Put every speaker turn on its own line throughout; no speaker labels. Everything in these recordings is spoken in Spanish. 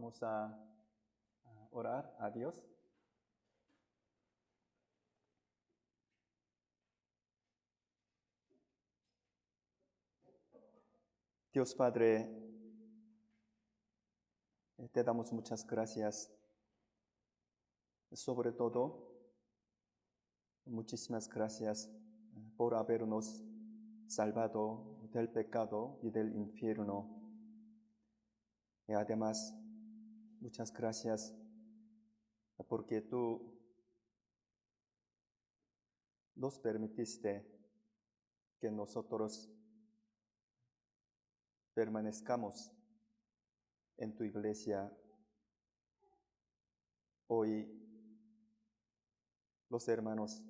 Vamos a orar a Dios. Dios Padre, te damos muchas gracias. Sobre todo, muchísimas gracias por habernos salvado del pecado y del infierno. Y además, muchas gracias porque tú nos permitiste que nosotros permanezcamos en tu iglesia. Hoy los hermanos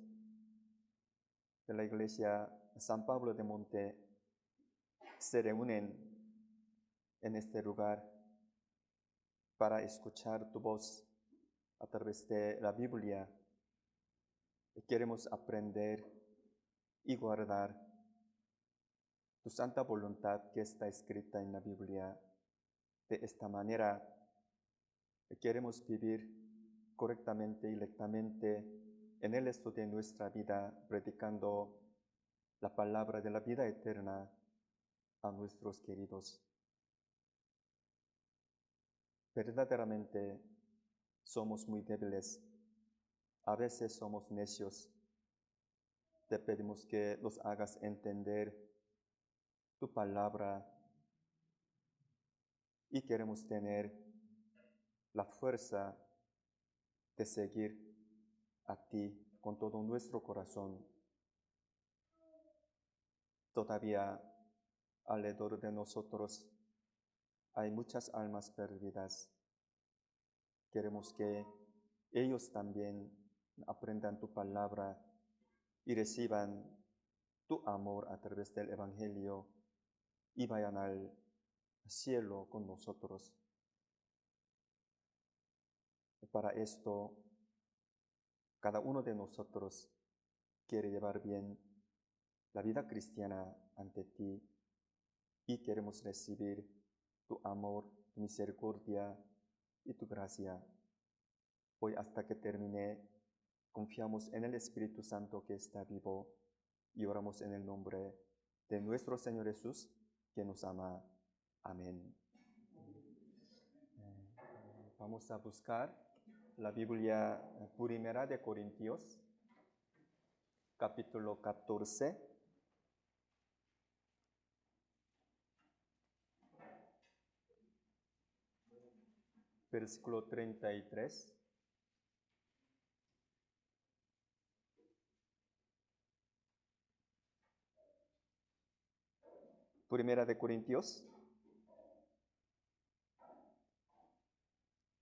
de la iglesia San Pablo de Monte se reúnen en este lugar para escuchar tu voz a través de la Biblia. Queremos aprender y guardar tu santa voluntad que está escrita en la Biblia. De esta manera queremos vivir correctamente y rectamente en el estudio de nuestra vida, predicando la palabra de la vida eterna a nuestros queridos. Verdaderamente somos muy débiles, a veces somos necios. Te pedimos que nos hagas entender tu palabra y queremos tener la fuerza de seguir a ti con todo nuestro corazón. Todavía alrededor de nosotros hay muchas almas perdidas. Queremos que ellos también aprendan tu palabra y reciban tu amor a través del Evangelio y vayan al cielo con nosotros. Para esto, cada uno de nosotros quiere llevar bien la vida cristiana ante ti y queremos recibir tu amor, tu misericordia y tu gracia. Hoy hasta que termine, confiamos en el Espíritu Santo que está vivo y oramos en el nombre de nuestro Señor Jesús, que nos ama. Amén. Vamos a buscar la Biblia Primera de Corintios, capítulo 14. Versículo 33. Primera de Corintios,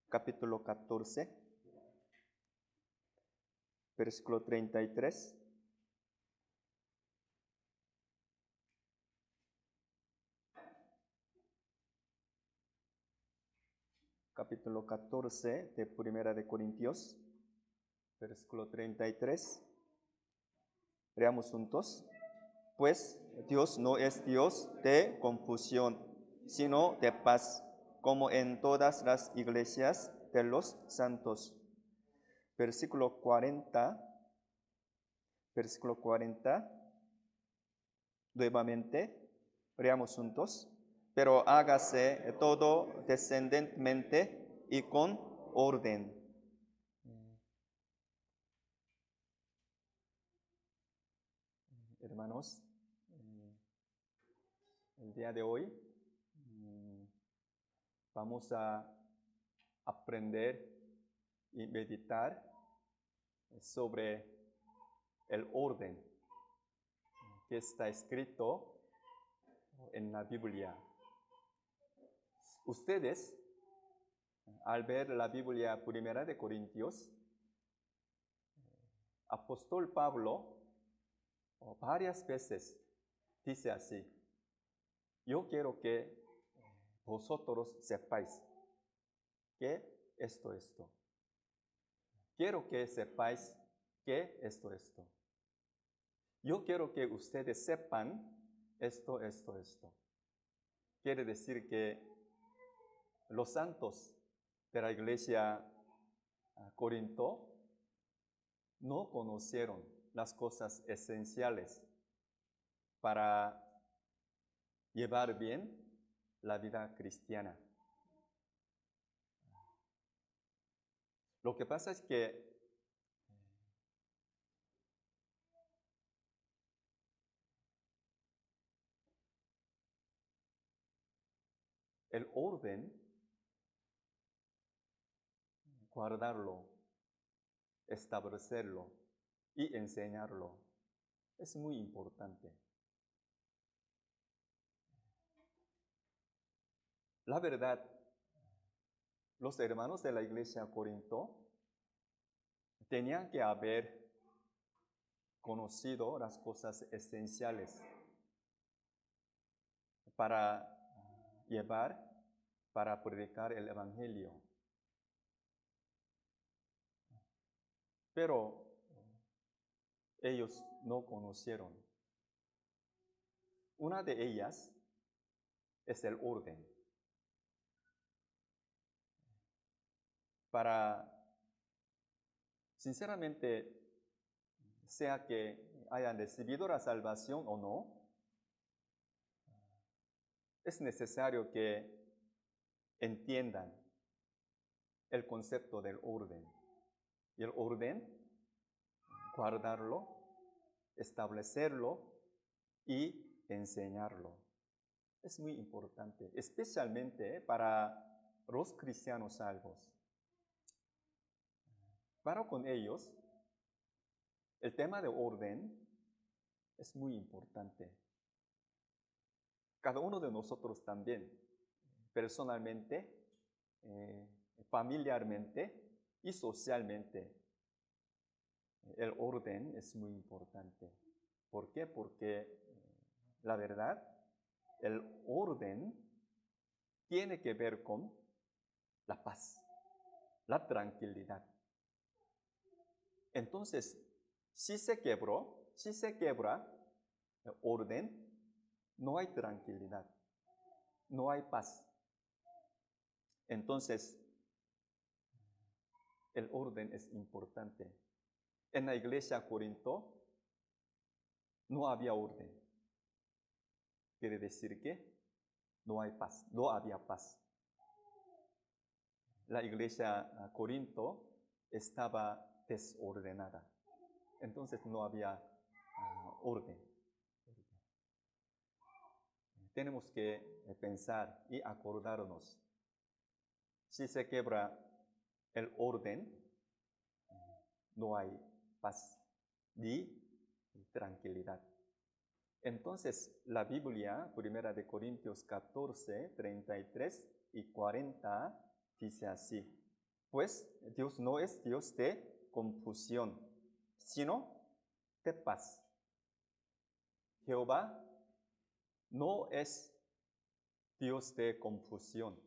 capítulo 14, versículo 33. Capítulo 14 de Primera de Corintios, versículo 33. Leamos juntos. Pues Dios no es Dios de confusión, sino de paz, como en todas las iglesias de los santos. Versículo 40. Versículo 40. Nuevamente, leamos juntos. Pero hágase todo decendentemente y con orden. Hermanos, el día de hoy vamos a aprender y meditar sobre el orden que está escrito en la Biblia. Ustedes, al ver la Biblia Primera de Corintios, apóstol Pablo varias veces dice así: yo quiero que vosotros sepáis que esto. Quiero que sepáis que esto. Yo quiero que ustedes sepan esto. Quiere decir que los santos de la iglesia Corinto no conocieron las cosas esenciales para llevar bien la vida cristiana. Lo que pasa es que el orden, guardarlo, establecerlo y enseñarlo es muy importante. La verdad, los hermanos de la iglesia Corinto tenían que haber conocido las cosas esenciales para llevar, para predicar el evangelio. Pero ellos no conocieron. Una de ellas es el orden. Sinceramente, sea que hayan recibido la salvación o no, es necesario que entiendan el concepto del orden. Y el orden, guardarlo, establecerlo y enseñarlo. Es muy importante, especialmente para los cristianos salvos. Para con ellos, el tema de orden es muy importante. Cada uno de nosotros también, personalmente, familiarmente y socialmente, el orden es muy importante. ¿Por qué? Porque la verdad, el orden tiene que ver con la paz, la tranquilidad. Entonces, si se quiebra el orden, no hay tranquilidad, no hay paz. Entonces, el orden es importante. En la iglesia Corinto no había orden. Quiere decir que no hay paz, no había paz. La iglesia Corinto estaba desordenada. Entonces no había orden. Tenemos que pensar y acordarnos. Si se quiebra el orden, no hay paz ni tranquilidad. Entonces, la Biblia, 1 de Corintios 14, 33 y 40, dice así: pues Dios no es Dios de confusión, sino de paz. Jehová no es Dios de confusión,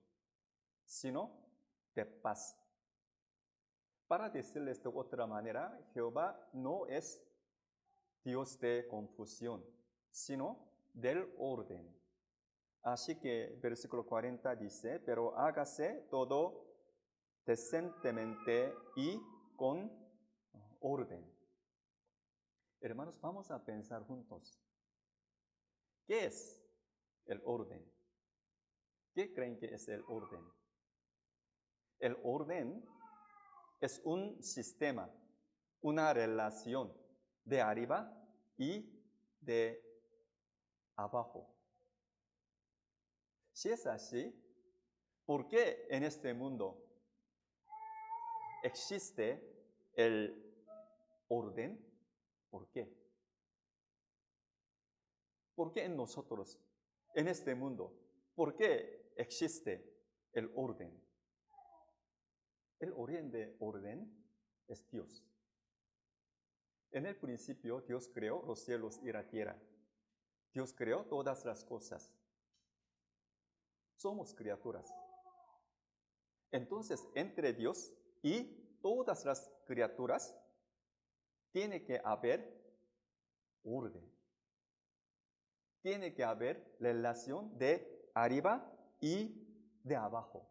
sino de paz. Para decirles de otra manera, Jehová no es Dios de confusión, sino del orden. Así que versículo 40 dice: pero hágase todo decentemente y con orden. Hermanos, vamos a pensar juntos. ¿Qué es el orden? ¿Qué creen que es el orden? El orden es un sistema, una relación de arriba y de abajo. Si es así, ¿por qué en este mundo existe el orden? ¿Por qué? ¿Por qué en nosotros, en este mundo, por qué existe el orden? El origen de orden es Dios. En el principio Dios creó los cielos y la tierra. Dios creó todas las cosas. Somos criaturas. Entonces, entre Dios y todas las criaturas, tiene que haber orden. Tiene que haber relación de arriba y de abajo.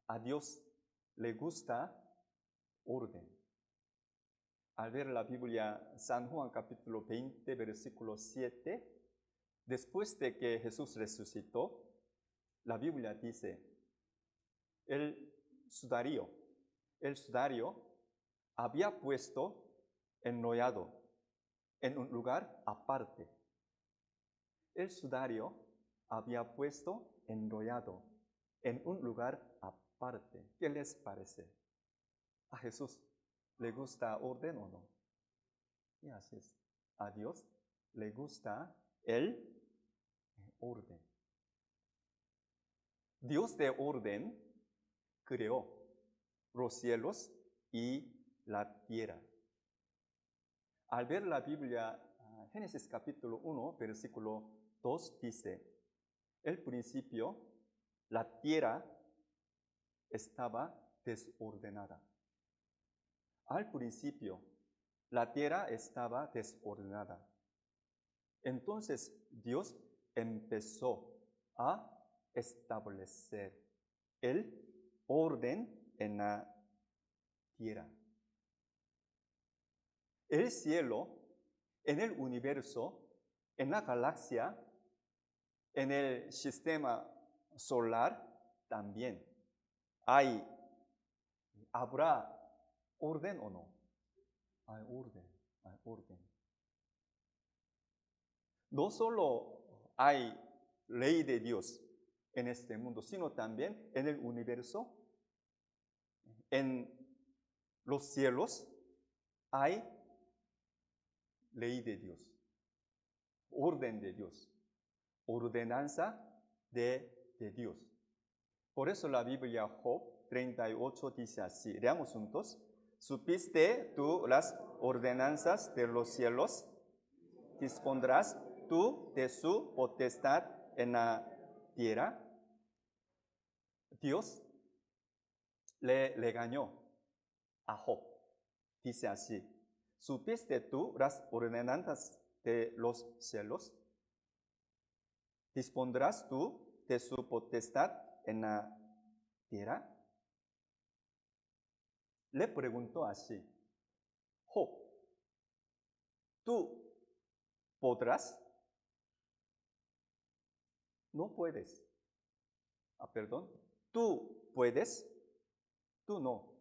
A Dios le gusta orden. Al ver la Biblia, San Juan capítulo 20, versículo 7, después de que Jesús resucitó, la Biblia dice, el sudario había puesto enrollado en un lugar aparte. El sudario había puesto enrollado en un lugar aparte. ¿Qué les parece? ¿A Jesús le gusta orden o no? Y así es. A Dios le gusta el orden. Dios de orden creó los cielos y la tierra. Al ver la Biblia, Génesis capítulo 1, versículo 2 dice, al principio la tierra estaba desordenada. Al principio la tierra estaba desordenada. Entonces Dios empezó a establecer el orden en la tierra. El cielo, en el universo, en la galaxia, en el sistema solar también. ¿Habrá orden o no? Hay orden. No solo hay ley de Dios en este mundo, sino también en el universo, en los cielos, hay ley de Dios, orden de Dios, ordenanza de Dios. Por eso la Biblia Job 38 dice así, leamos juntos. ¿Supiste tú las ordenanzas de los cielos? ¿Dispondrás tú de su potestad en la tierra? Dios le regañó a Job. Dice así, ¿supiste tú las ordenanzas de los cielos? ¿Dispondrás tú de su potestad en la tierra? Le preguntó así, Job, ¿tú podrás? No puedes. Perdón. ¿Tú puedes? Tú no.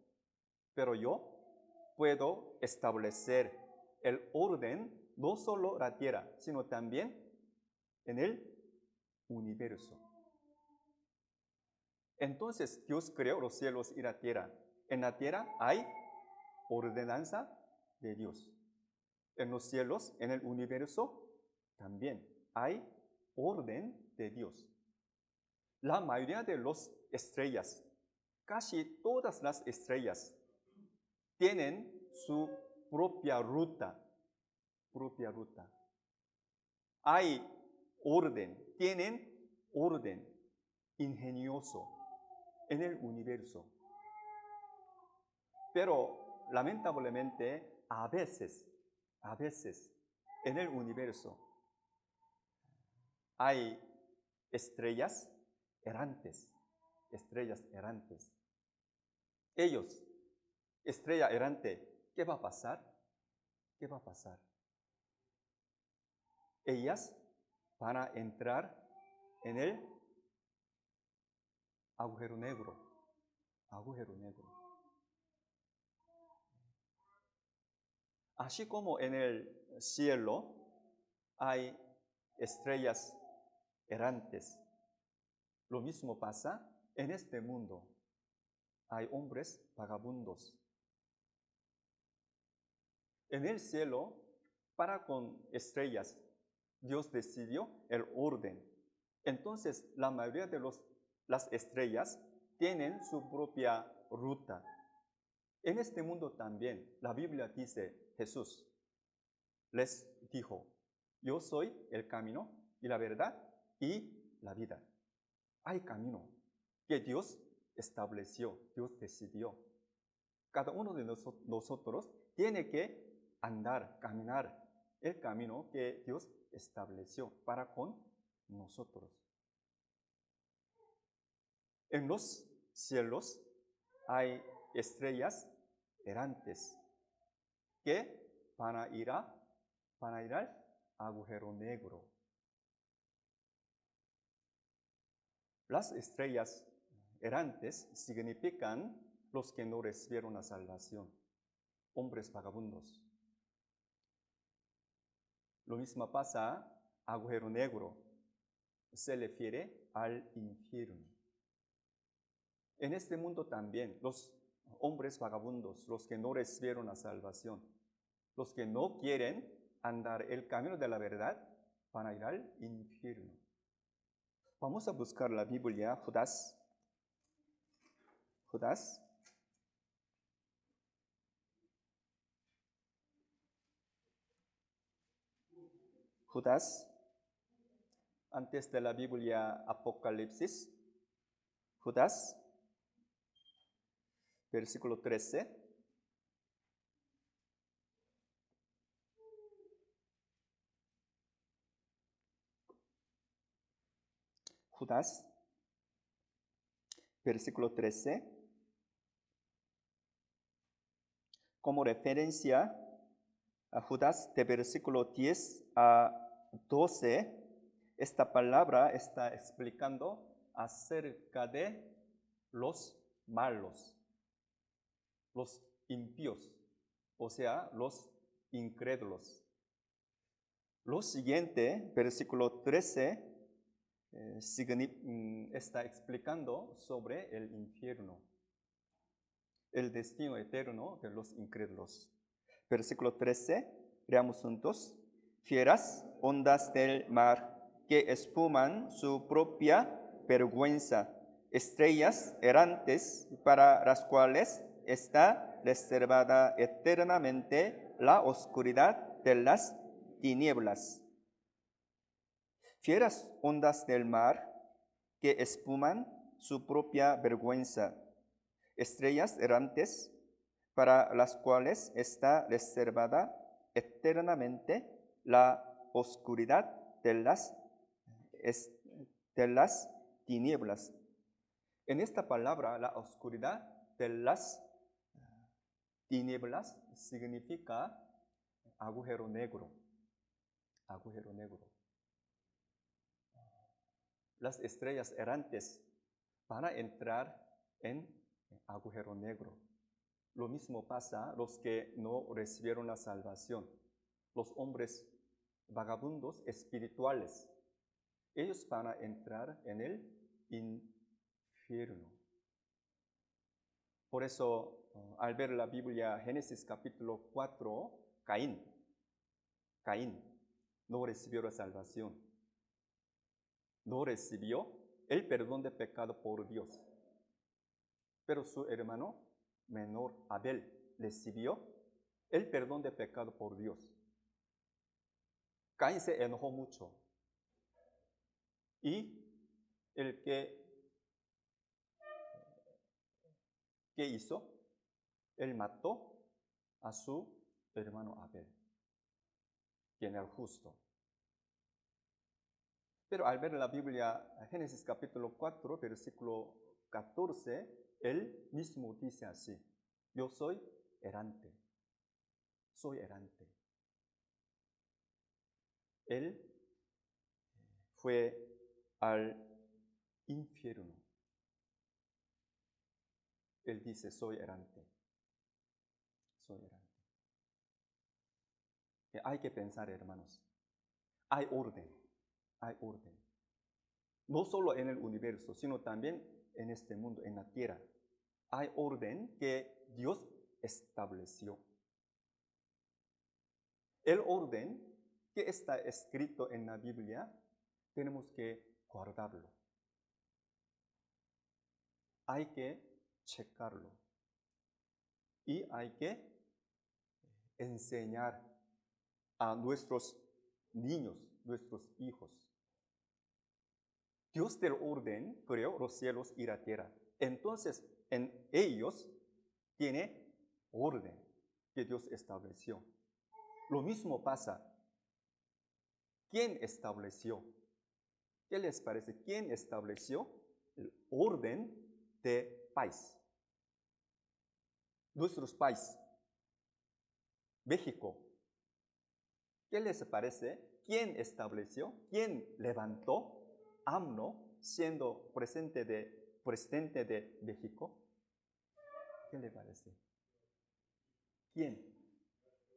Pero yo puedo establecer el orden, no solo la tierra, sino también en el universo. Entonces Dios creó los cielos y la tierra. En la tierra hay ordenanza de Dios. En los cielos, en el universo, también hay orden de Dios. La mayoría de las estrellas, casi todas las estrellas, tienen su propia ruta. Hay orden, tienen orden ingenioso en el universo. Pero lamentablemente, a veces, en el universo hay estrellas errantes. Ellos, estrella errante, ¿qué va a pasar? Ellas van a entrar en el agujero negro. Así como en el cielo hay estrellas errantes, lo mismo pasa en este mundo. Hay hombres vagabundos. En el cielo, para con estrellas, Dios decidió el orden. Entonces, la mayoría de las estrellas tienen su propia ruta. En este mundo también, la Biblia dice, Jesús les dijo, yo soy el camino y la verdad y la vida. Hay camino que Dios estableció, Dios decidió. Cada uno de nosotros tiene que caminar el camino que Dios estableció para con nosotros. En los cielos hay estrellas errantes que van a ir al agujero negro. Las estrellas errantes significan los que no recibieron la salvación, hombres vagabundos. Lo mismo pasa, agujero negro, se refiere al infierno. En este mundo también, los hombres vagabundos, los que no recibieron la salvación, los que no quieren andar el camino de la verdad, van a ir al infierno. Vamos a buscar la Biblia, Judas. Judas, antes de la Biblia Apocalipsis, Judas, versículo 13. Judas, versículo 13. Como referencia a Judas de versículo 10 a 12, esta palabra está explicando acerca de los malos, los impíos, o sea, los incrédulos. Lo siguiente, versículo 13, está explicando sobre el infierno, el destino eterno de los incrédulos. Versículo 13, leamos juntos. Fieras ondas del mar que espuman su propia vergüenza, estrellas errantes para las cuales está reservada eternamente la oscuridad de las tinieblas. Fieras ondas del mar que espuman su propia vergüenza, estrellas errantes para las cuales está reservada eternamente la oscuridad de las tinieblas. En esta palabra, la oscuridad de las tinieblas significa agujero negro. Agujero negro. Las estrellas errantes van a entrar en agujero negro. Lo mismo pasa a los que no recibieron la salvación, los hombres vagabundos espirituales. Ellos van a entrar en el infierno. Por eso, al ver la Biblia, Génesis capítulo 4, Caín no recibió la salvación. No recibió el perdón de pecado por Dios. Pero su hermano menor Abel recibió el perdón de pecado por Dios. Caín se enojó mucho. Y el que hizo, él mató a su hermano Abel, quien era justo. Pero al ver la Biblia, Génesis capítulo 4, versículo 14, él mismo dice así: yo soy errante. Él fue al infierno. Él dice: soy errante. Hay que pensar, hermanos. Hay orden. No solo en el universo, sino también en este mundo, en la tierra. Hay orden que Dios estableció. El orden que está escrito en la Biblia, tenemos que guardarlo. Hay que checarlo. Y hay que enseñar a nuestros niños, nuestros hijos. Dios del orden creó los cielos y la tierra. Entonces, en ellos tiene orden que Dios estableció. Lo mismo pasa. ¿Quién estableció? ¿Qué les parece? ¿Quién estableció el orden de país. Nuestros países. México. ¿Qué les parece? ¿Quién estableció? ¿Quién levantó AMLO siendo presidente de México? ¿Qué le parece? ¿Quién?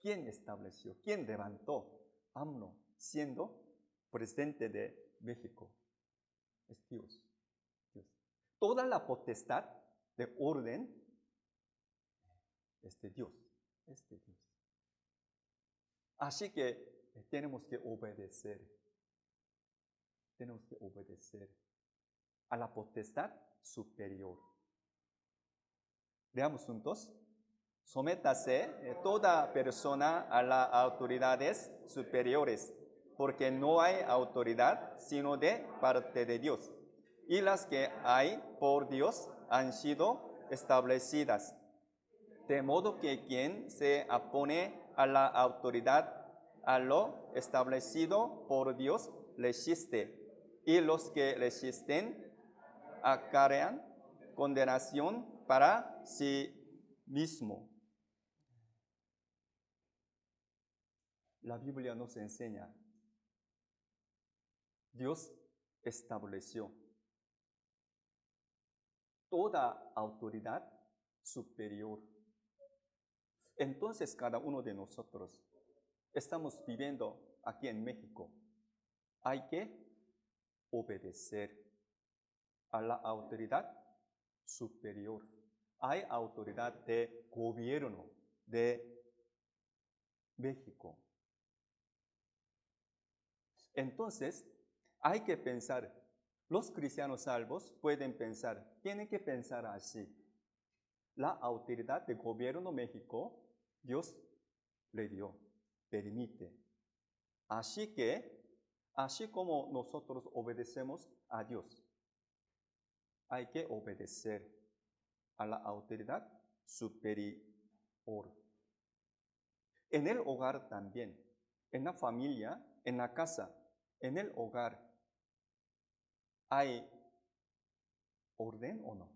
¿Quién estableció? ¿Quién levantó AMLO siendo presidente de México? Es Dios. Dios. Toda la potestad de orden es de Dios. Es de Dios. Así que tenemos que obedecer. Tenemos que obedecer a la potestad superior. Veamos juntos. Sométase toda persona a las autoridades superiores, porque no hay autoridad sino de parte de Dios. Y las que hay por Dios han sido establecidas. De modo que quien se opone a la autoridad, a lo establecido por Dios, resiste. Y los que resisten acarrean condenación para sí mismo. La Biblia nos enseña, Dios estableció toda autoridad superior. Entonces cada uno de nosotros estamos viviendo aquí en México. Hay que obedecer a la autoridad superior. Hay autoridad de gobierno de México. Entonces, hay que pensar, los cristianos salvos pueden pensar, tienen que pensar así. La autoridad de gobierno de México, Dios le dio, permite. Así que, así como nosotros obedecemos a Dios, hay que obedecer a la autoridad superior. En el hogar también, en la familia, en la casa, en el hogar, ¿hay orden o no?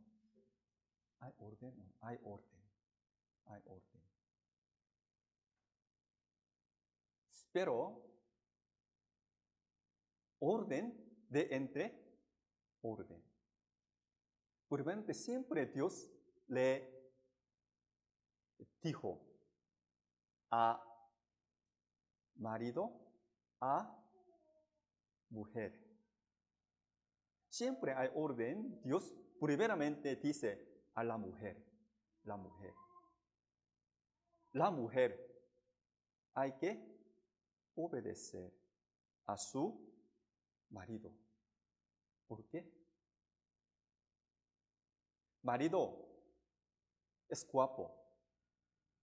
¿Hay orden o no? Hay orden. Hay orden. Pero, orden de entre orden. Primeramente, siempre Dios le dijo a marido, a mujer. Siempre hay orden. Dios primeramente dice a la mujer. La mujer. La mujer hay que obedecer a su marido. ¿Por qué? Marido es guapo,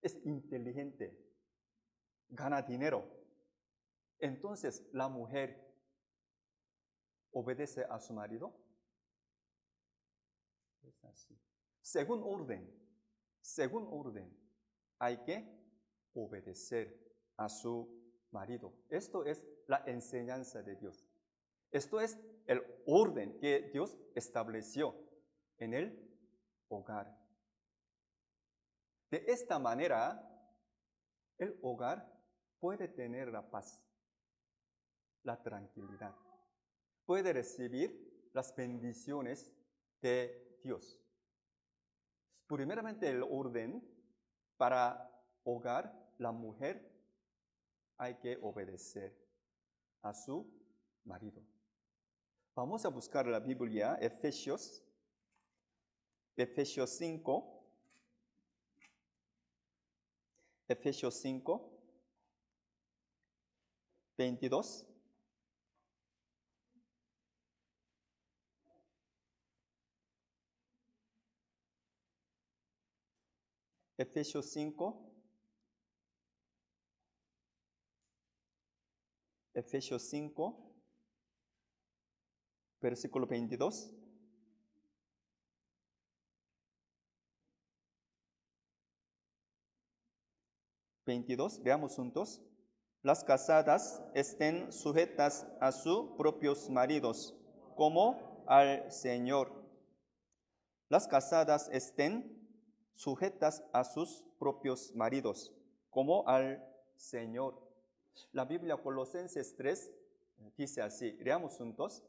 es inteligente, gana dinero. Entonces, la mujer obedece a su marido. Es así. Según orden, hay que obedecer a su marido. Esto es la enseñanza de Dios. Esto es el orden que Dios estableció en el hogar. De esta manera, el hogar puede tener la paz, la tranquilidad. Puede recibir las bendiciones de Dios. Primeramente, el orden para hogar, la mujer hay que obedecer a su marido. Vamos a buscar la Biblia, Efesios 5. Efesios 5, 22. Efesios 5. Efesios 5, versículo 22. Veamos juntos. Las casadas estén sujetas a sus propios maridos, como al Señor. las casadas estén sujetas a sus propios maridos, como al Señor. La Biblia Colosenses 3 dice así, leamos juntos.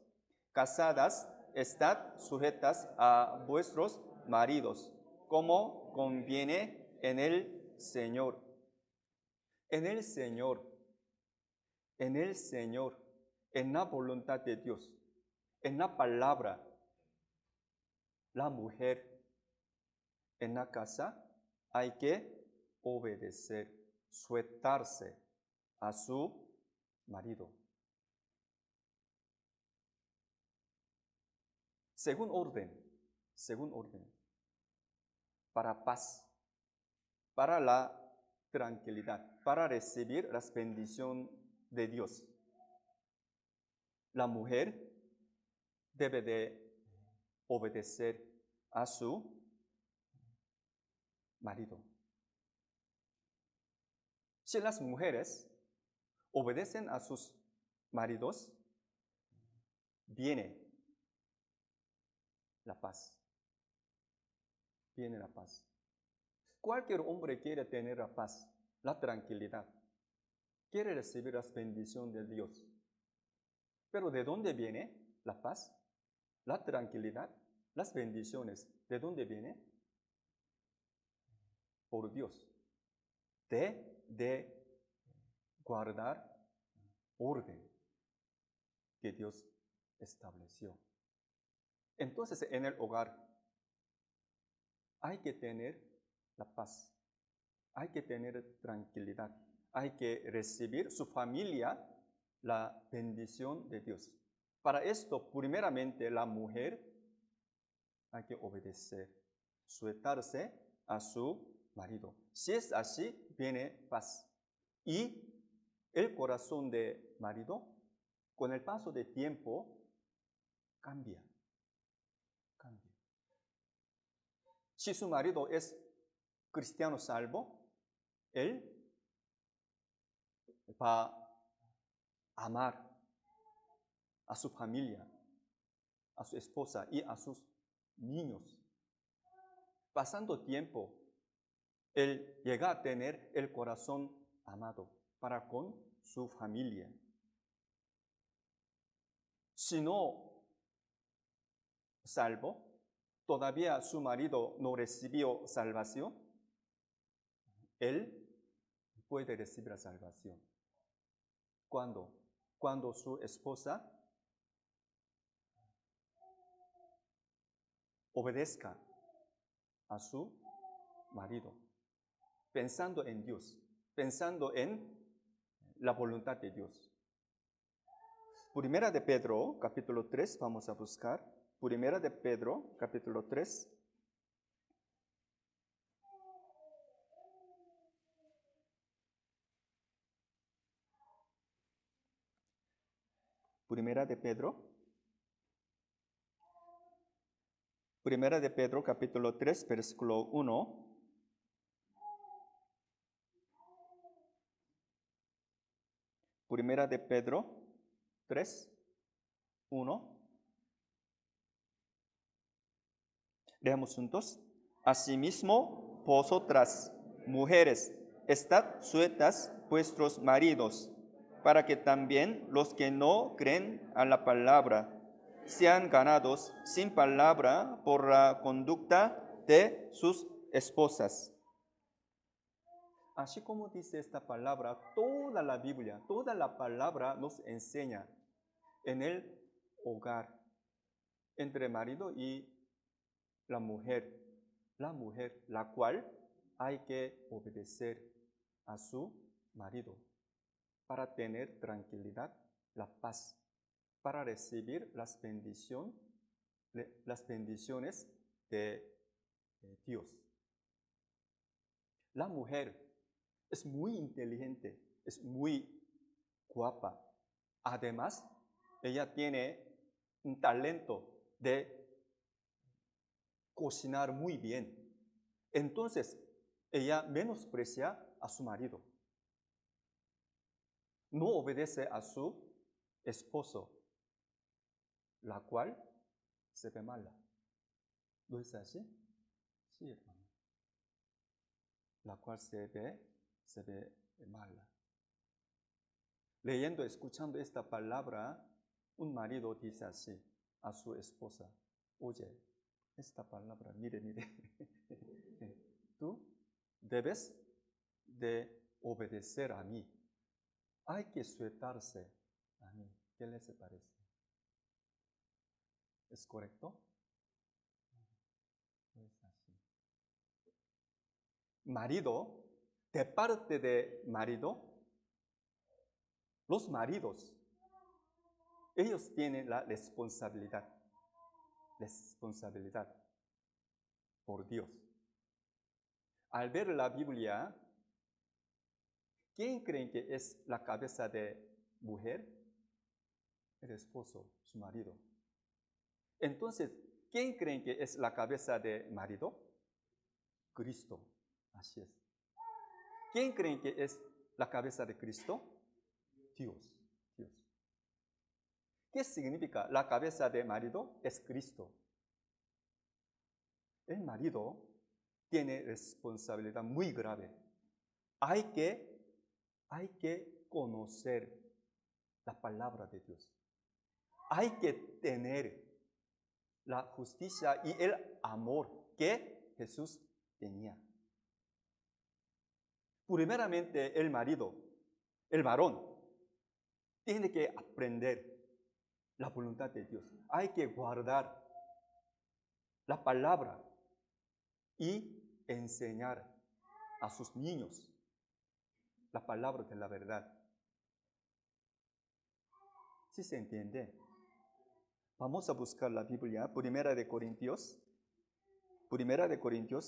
Casadas, estad sujetas a vuestros maridos, como conviene en el Señor. En el Señor, en el Señor, en la voluntad de Dios, en la palabra, la mujer en la casa hay que obedecer, sujetarse a su marido. Según orden, para paz, para la tranquilidad, para recibir las bendiciones de Dios. La mujer debe de obedecer a su marido. Si las mujeres obedecen a sus maridos, viene la paz. Viene la paz. Cualquier hombre quiere tener la paz, la tranquilidad. Quiere recibir las bendiciones de Dios. Pero ¿de dónde viene la paz, la tranquilidad, las bendiciones? ¿De dónde viene? Por Dios. De guardar orden que Dios estableció. Entonces, en el hogar hay que tener la paz, hay que tener tranquilidad, hay que recibir su familia la bendición de Dios. Para esto, primeramente, la mujer hay que obedecer, sujetarse a su marido. Si es así, viene paz. Y el corazón de marido, con el paso del tiempo, cambia. Si su marido es cristiano salvo, él va a amar a su familia, a su esposa y a sus niños. Pasando tiempo, él llega a tener el corazón amado para con su familia. Si no salvo, todavía su marido no recibió salvación, él puede recibir la salvación. ¿Cuándo? Cuando su esposa obedezca a su marido, pensando en Dios, pensando en la voluntad de Dios. Primera de Pedro, capítulo 3, vamos a buscar. Primera de Pedro, capítulo 3. Primera de Pedro, capítulo 3, versículo 1. Primera de Pedro 3, 1. Leamos juntos. Asimismo, vosotras, mujeres, estad sujetas vuestros maridos, para que también los que no creen a la palabra sean ganados sin palabra por la conducta de sus esposas. Así como dice esta palabra, toda la Biblia, toda la palabra nos enseña en el hogar, entre marido y la mujer, la cual hay que obedecer a su marido para tener tranquilidad, la paz, para recibir las bendiciones de Dios. La mujer es muy inteligente, es muy guapa. Además, ella tiene un talento de cocinar muy bien. Entonces, ella menosprecia a su marido. No obedece a su esposo, la cual se ve mala. ¿No es así? Sí, hermano. La cual se ve mala. Leyendo, escuchando esta palabra, un marido dice así a su esposa: oye, esta palabra, mire, tú debes de obedecer a mí. Hay que sujetarse a mí. ¿Qué les parece? ¿Es correcto? No es así. Marido, de parte de marido, los maridos, ellos tienen la responsabilidad por Dios. Al ver la Biblia, ¿quién creen que es la cabeza de mujer? El esposo, su marido. Entonces, ¿quién creen que es la cabeza de marido? Cristo. Así es. ¿Quién creen que es la cabeza de Cristo? Dios. ¿Qué significa la cabeza de marido? Es Cristo. El marido tiene responsabilidad muy grave. Hay que conocer la palabra de Dios. Hay que tener la justicia y el amor que Jesús tenía. Primeramente, el varón, tiene que aprender la voluntad de Dios. Hay que guardar la palabra y enseñar a sus niños la palabra de la verdad. ¿Sí se entiende? Vamos a buscar la Biblia, Primera de Corintios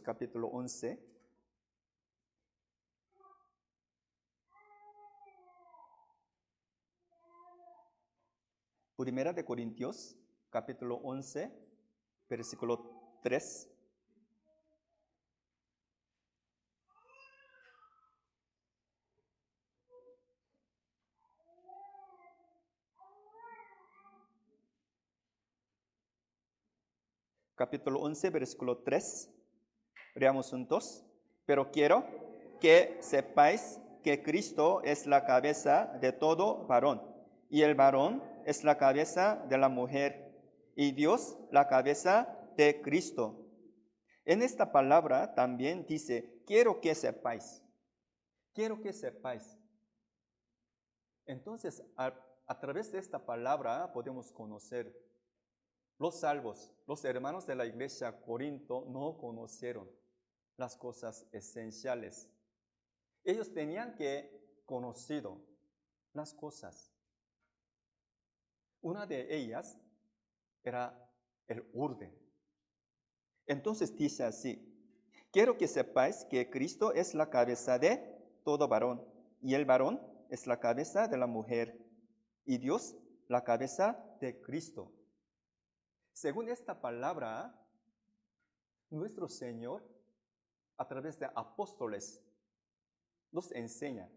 capítulo 11. Primera de Corintios capítulo 11, versículo 3. Capítulo 11, versículo 3. Leamos juntos. Pero quiero que sepáis que Cristo es la cabeza de todo varón, y el varón es la cabeza de la mujer, y Dios la cabeza de Cristo. En esta palabra también dice: quiero que sepáis. Quiero que sepáis. Entonces, a través de esta palabra podemos conocer. Los salvos, los hermanos de la iglesia Corinto no conocieron las cosas esenciales. Ellos tenían que conocer las cosas. Una de ellas era el orden. Entonces dice así: quiero que sepáis que Cristo es la cabeza de todo varón, y el varón es la cabeza de la mujer, y Dios la cabeza de Cristo. Según esta palabra, nuestro Señor, a través de apóstoles, nos enseña.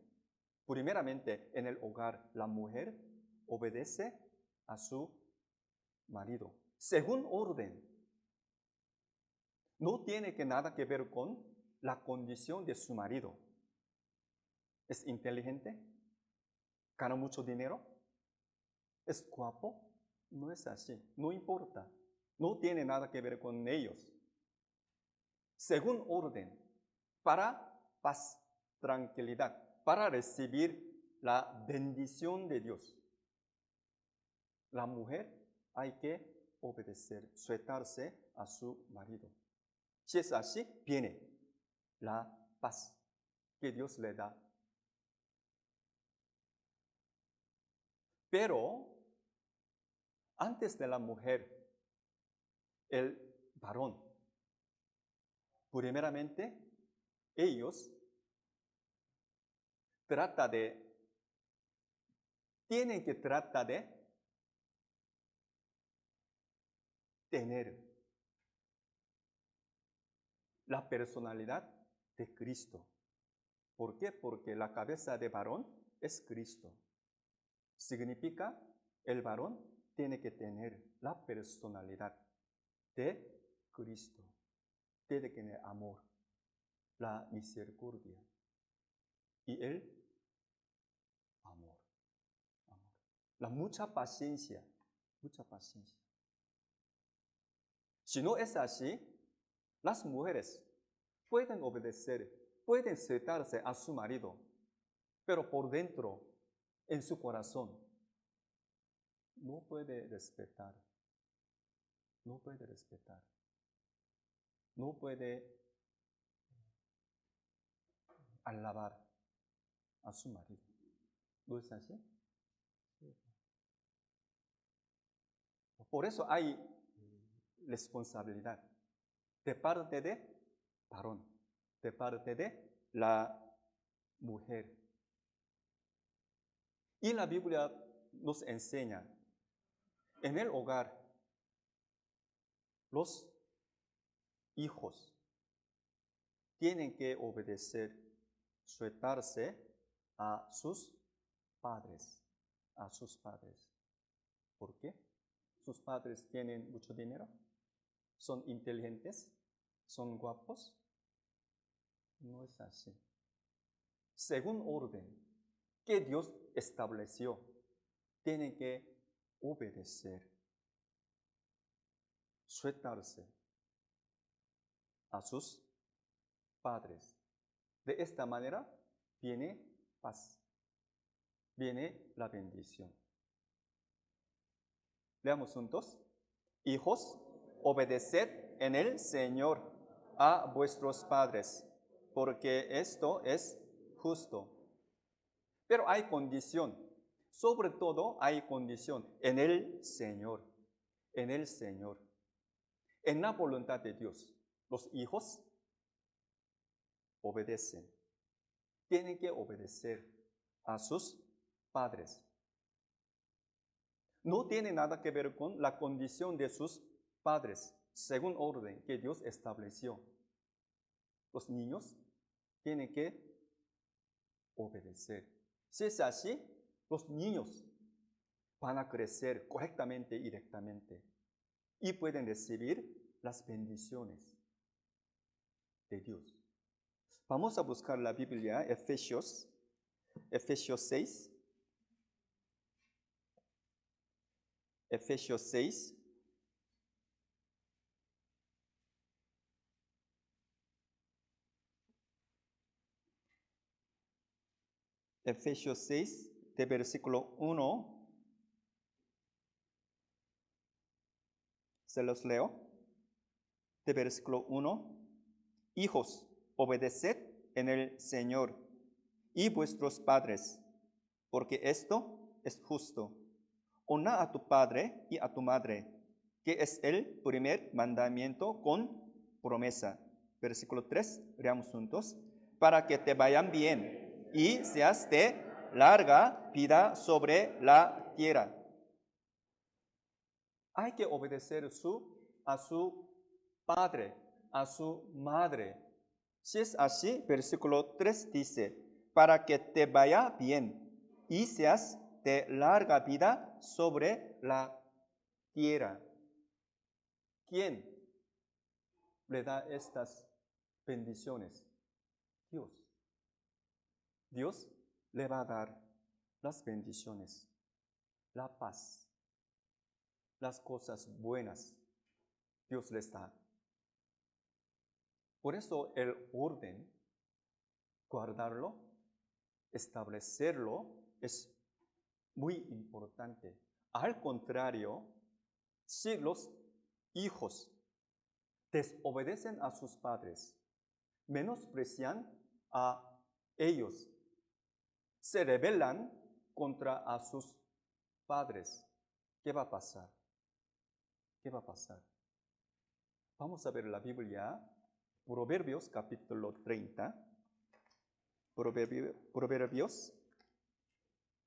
Primeramente, en el hogar, la mujer obedece a su marido, según orden. No tiene nada que ver con la condición de su marido. ¿Es inteligente? ¿Gana mucho dinero? ¿Es guapo? No es así. No importa. No tiene nada que ver con ellos. Según orden, para paz, tranquilidad, para recibir la bendición de Dios. La mujer hay que obedecer, sujetarse a su marido. Si es así, viene la paz que Dios le da. Pero antes de la mujer, el varón, primeramente, ellos tienen que tratar de tener la personalidad de Cristo. ¿Por qué? Porque la cabeza de varón es Cristo. Significa, el varón tiene que tener la personalidad de Cristo. Tiene que tener amor, la misericordia. Y el amor. La mucha paciencia. Si no es así, las mujeres pueden obedecer, pueden sentarse a su marido, pero por dentro, en su corazón, no puede respetar. No puede alabar a su marido. ¿No es así? Por eso hay responsabilidad de parte de varón, de parte de la mujer. Y la Biblia nos enseña, en el hogar, los hijos tienen que obedecer, sujetarse a sus padres, ¿Por qué? ¿Sus padres tienen mucho dinero? ¿Son inteligentes? ¿Son guapos? No es así. Según orden que Dios estableció, tienen que obedecer, sujetarse a sus padres. De esta manera viene paz, viene la bendición. Leamos juntos. Hijos, obedeced en el Señor a vuestros padres, porque esto es justo. Pero hay condición, sobre todo hay condición en el Señor, en la voluntad de Dios. Los hijos obedecen, tienen que obedecer a sus padres. No tiene nada que ver con la condición de sus padres, según orden que Dios estableció. Los niños tienen que obedecer. Si es así, los niños van a crecer correctamente y rectamente y pueden recibir las bendiciones de Dios. Vamos a buscar la Biblia, Efesios 6. Efesios 6. Efesios 6, de versículo 1. Se los leo. De versículo 1. Hijos, obedeced en el Señor y vuestros padres, porque esto es justo. Honra a tu padre y a tu madre, que es el primer mandamiento con promesa. Versículo 3, leamos juntos. Para que te vayan bien y seas de larga vida sobre la tierra. Hay que obedecer a su padre, a su madre. Si es así, versículo 3 dice, para que te vaya bien y seas de larga vida sobre la tierra. ¿Quién le da estas bendiciones? Dios. Dios le va a dar las bendiciones, la paz, las cosas buenas. Dios les da. Por eso el orden, guardarlo, establecerlo, es muy importante. Al contrario, si los hijos desobedecen a sus padres, menosprecian a ellos, se rebelan contra a sus padres, ¿qué va a pasar? Vamos a ver la Biblia, Proverbios capítulo 30. Proverbios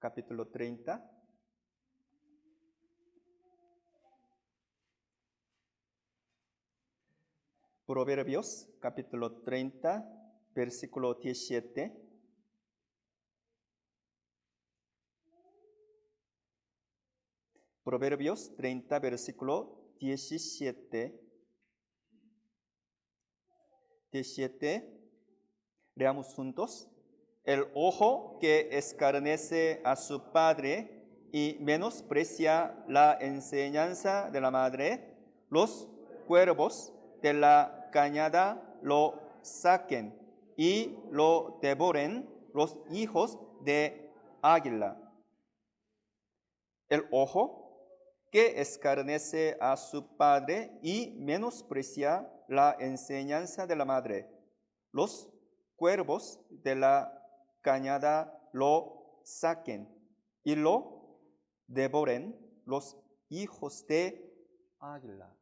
capítulo 30. Proverbios capítulo 30, versículo 17. Proverbios 30, versículo 17. 17. Leamos juntos. El ojo que escarnece a su padre y menosprecia la enseñanza de la madre, los cuervos de la cañada lo saquen y lo devoren los hijos de águila. El ojo que escarnece a su padre y menosprecia la enseñanza de la madre. Los cuervos de la cañada lo saquen y lo devoren los hijos de águila.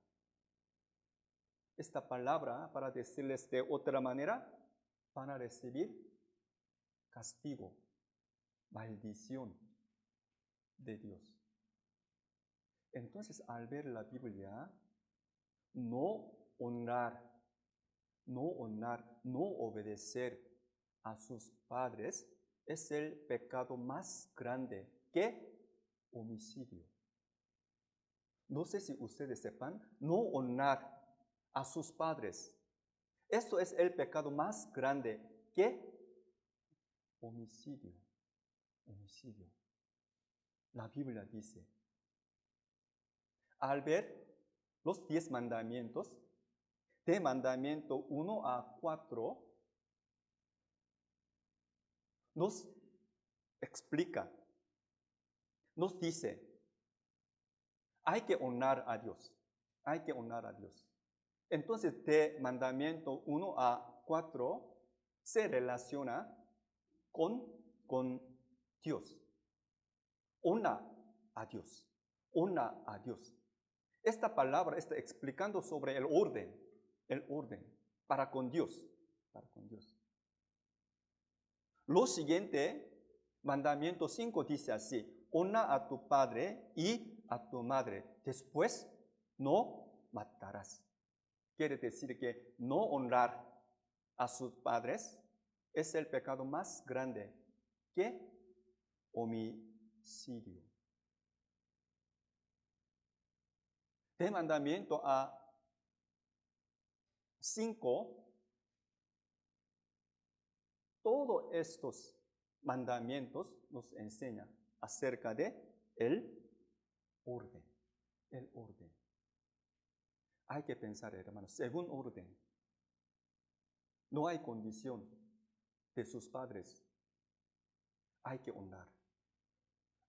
Esta palabra, para decirles de otra manera, van a recibir castigo, maldición de Dios. Entonces, al ver la Biblia, no honrar, no obedecer a sus padres es el pecado más grande que homicidio. No sé si ustedes sepan, no honrar a sus padres. Esto es el pecado más grande que homicidio. Homicidio. La Biblia dice, al ver los 10 mandamientos, de mandamiento 1 a 4, nos explica, nos dice, hay que honrar a Dios, hay que honrar a Dios. Entonces, de mandamiento 1 a 4 se relaciona con Dios. Honra a Dios, honra a Dios. Esta palabra está explicando sobre el orden para con Dios, para con Dios. Lo siguiente, mandamiento 5 dice así, honra a tu padre y a tu madre, después no matarás. Quiere decir que no honrar a sus padres es el pecado más grande que homicidio. De mandamiento a 5, todos estos mandamientos nos enseñan acerca de el orden. El orden. Hay que pensar, hermanos, según orden. No hay condición de sus padres. Hay que honrar.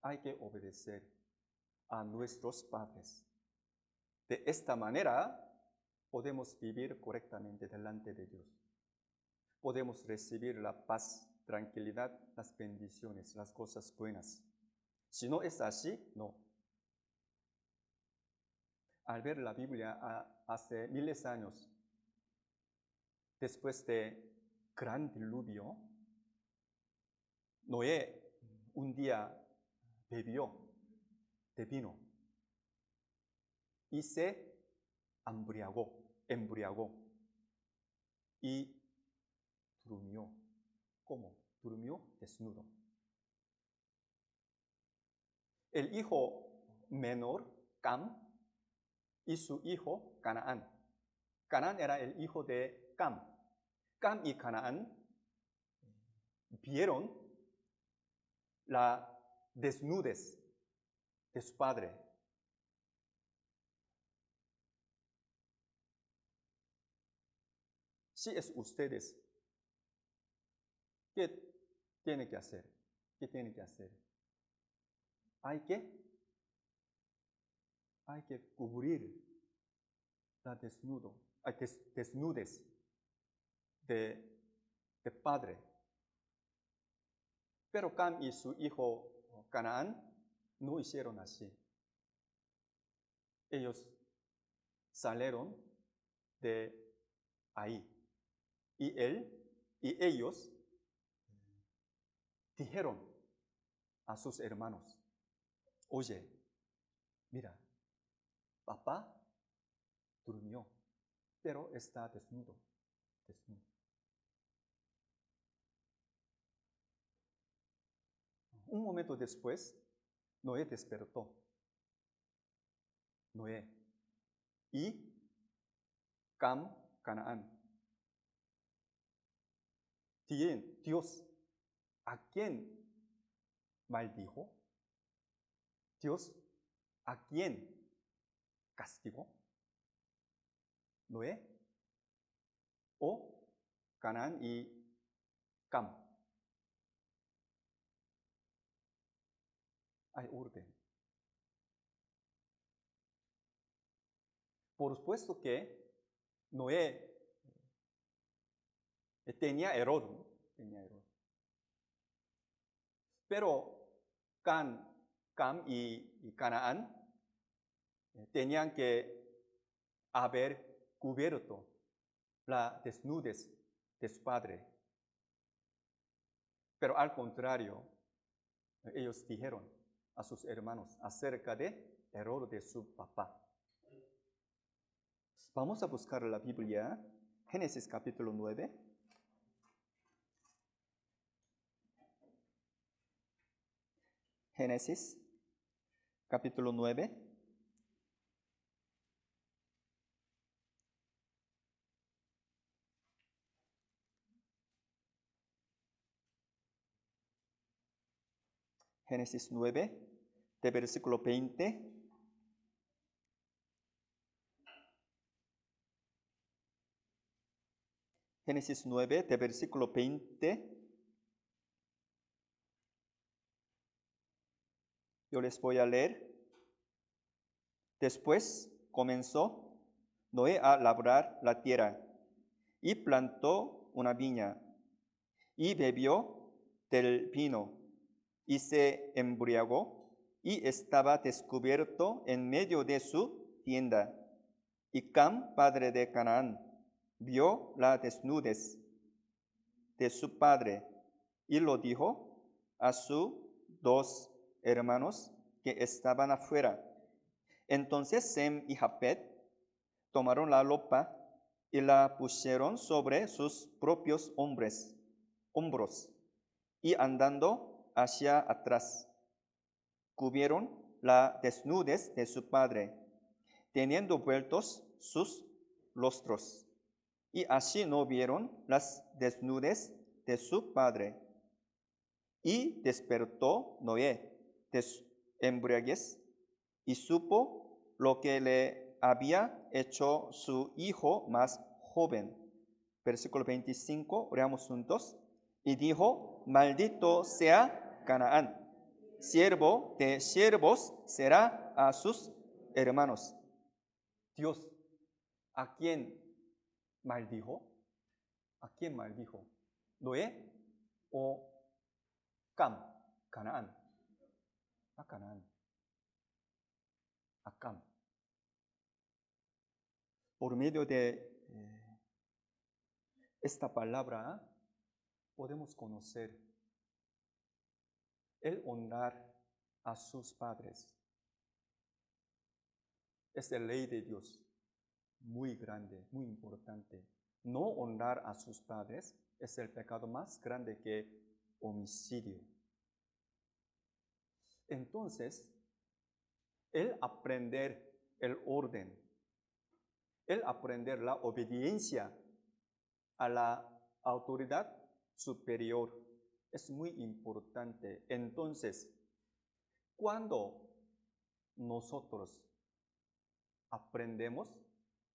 Hay que obedecer a nuestros padres. De esta manera podemos vivir correctamente delante de Dios. Podemos recibir la paz, tranquilidad, las bendiciones, las cosas buenas. Si no es así, no. Al ver la Biblia hace miles de años, después de gran diluvio, Noé un día bebió de vino y se embriagó y durmió. ¿Cómo? Durmió desnudo. El hijo menor, Cam, y su hijo, Canaán. Canaán era el hijo de Cam. Cam y Canaán vieron la desnudez de su padre. Si es ustedes, ¿qué tienen que hacer? ¿Qué tienen que hacer? Hay que cubrir la desnudez de padre. Pero Cam y su hijo Canaán no hicieron así. Ellos salieron de ahí. Y ellos dijeron a sus hermanos, oye, mira, papá durmió, pero está desnudo. Un momento después, Noé despertó. Noé y Cam, Canaán. Dios, ¿a quién maldijo? Dios, ¿a quién castigó? ¿Noé? ¿O Canaán y Cam? Hay orden. Por supuesto que Noé tenía error, ¿no? Tenía error. Pero Cam y Canaán tenían que haber cubierto la desnudez de su padre. Pero al contrario, ellos dijeron a sus hermanos acerca del error de su papá. Vamos a buscar la Biblia, Génesis capítulo 9. Génesis capítulo 9. Génesis 9, de versículo 20. Génesis 9, de versículo 20. Yo les voy a leer. Después comenzó Noé a labrar la tierra y plantó una viña y bebió del vino y se embriagó y estaba descubierto en medio de su tienda. Y Cam, padre de Canaán, vio la desnudez de su padre y lo dijo a sus dos hermanos que estaban afuera. Entonces Sem y Japet tomaron la ropa y la pusieron sobre sus propios hombros, y andando hacia atrás, cubrieron la desnudez de su padre, teniendo vueltos sus rostros, y así no vieron las desnudez de su padre. Y despertó Noé de su embriaguez y supo lo que le había hecho su hijo más joven. Versículo 25, leamos juntos. Y dijo: maldito sea Canaán, siervo de siervos será a sus hermanos. Dios, ¿a quién maldijo? ¿A quién maldijo? ¿Noé o Cam? Canaán. A Canaán. A Cam. Por medio de esta palabra podemos conocer el honrar a sus padres. Es la ley de Dios, muy grande, muy importante. No honrar a sus padres es el pecado más grande que homicidio. Entonces, el aprender el orden, el aprender la obediencia a la autoridad superior es muy importante. Entonces, cuando nosotros aprendemos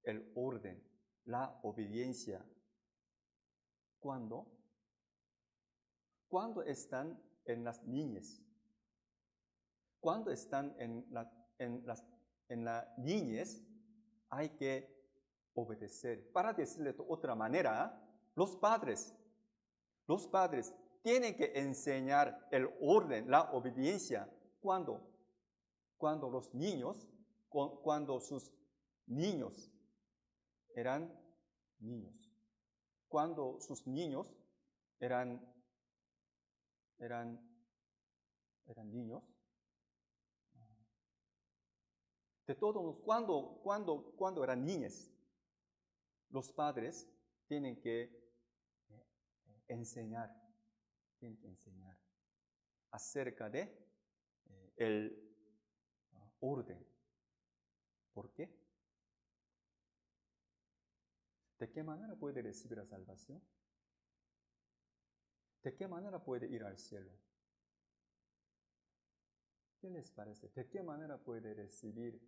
el orden, la obediencia, cuando están en las niñez, cuando están en la niñez, hay que obedecer. Para decirle de otra manera, los padres tienen que enseñar el orden, la obediencia. ¿Cuándo? Cuando sus niños eran niños. Cuando sus niños eran niños. De todos modos, cuando eran niñas, los padres tienen que enseñar acerca de el orden. ¿Por qué? ¿De qué manera puede recibir la salvación? ¿De qué manera puede ir al cielo? ¿Qué les parece? ¿De qué manera puede recibir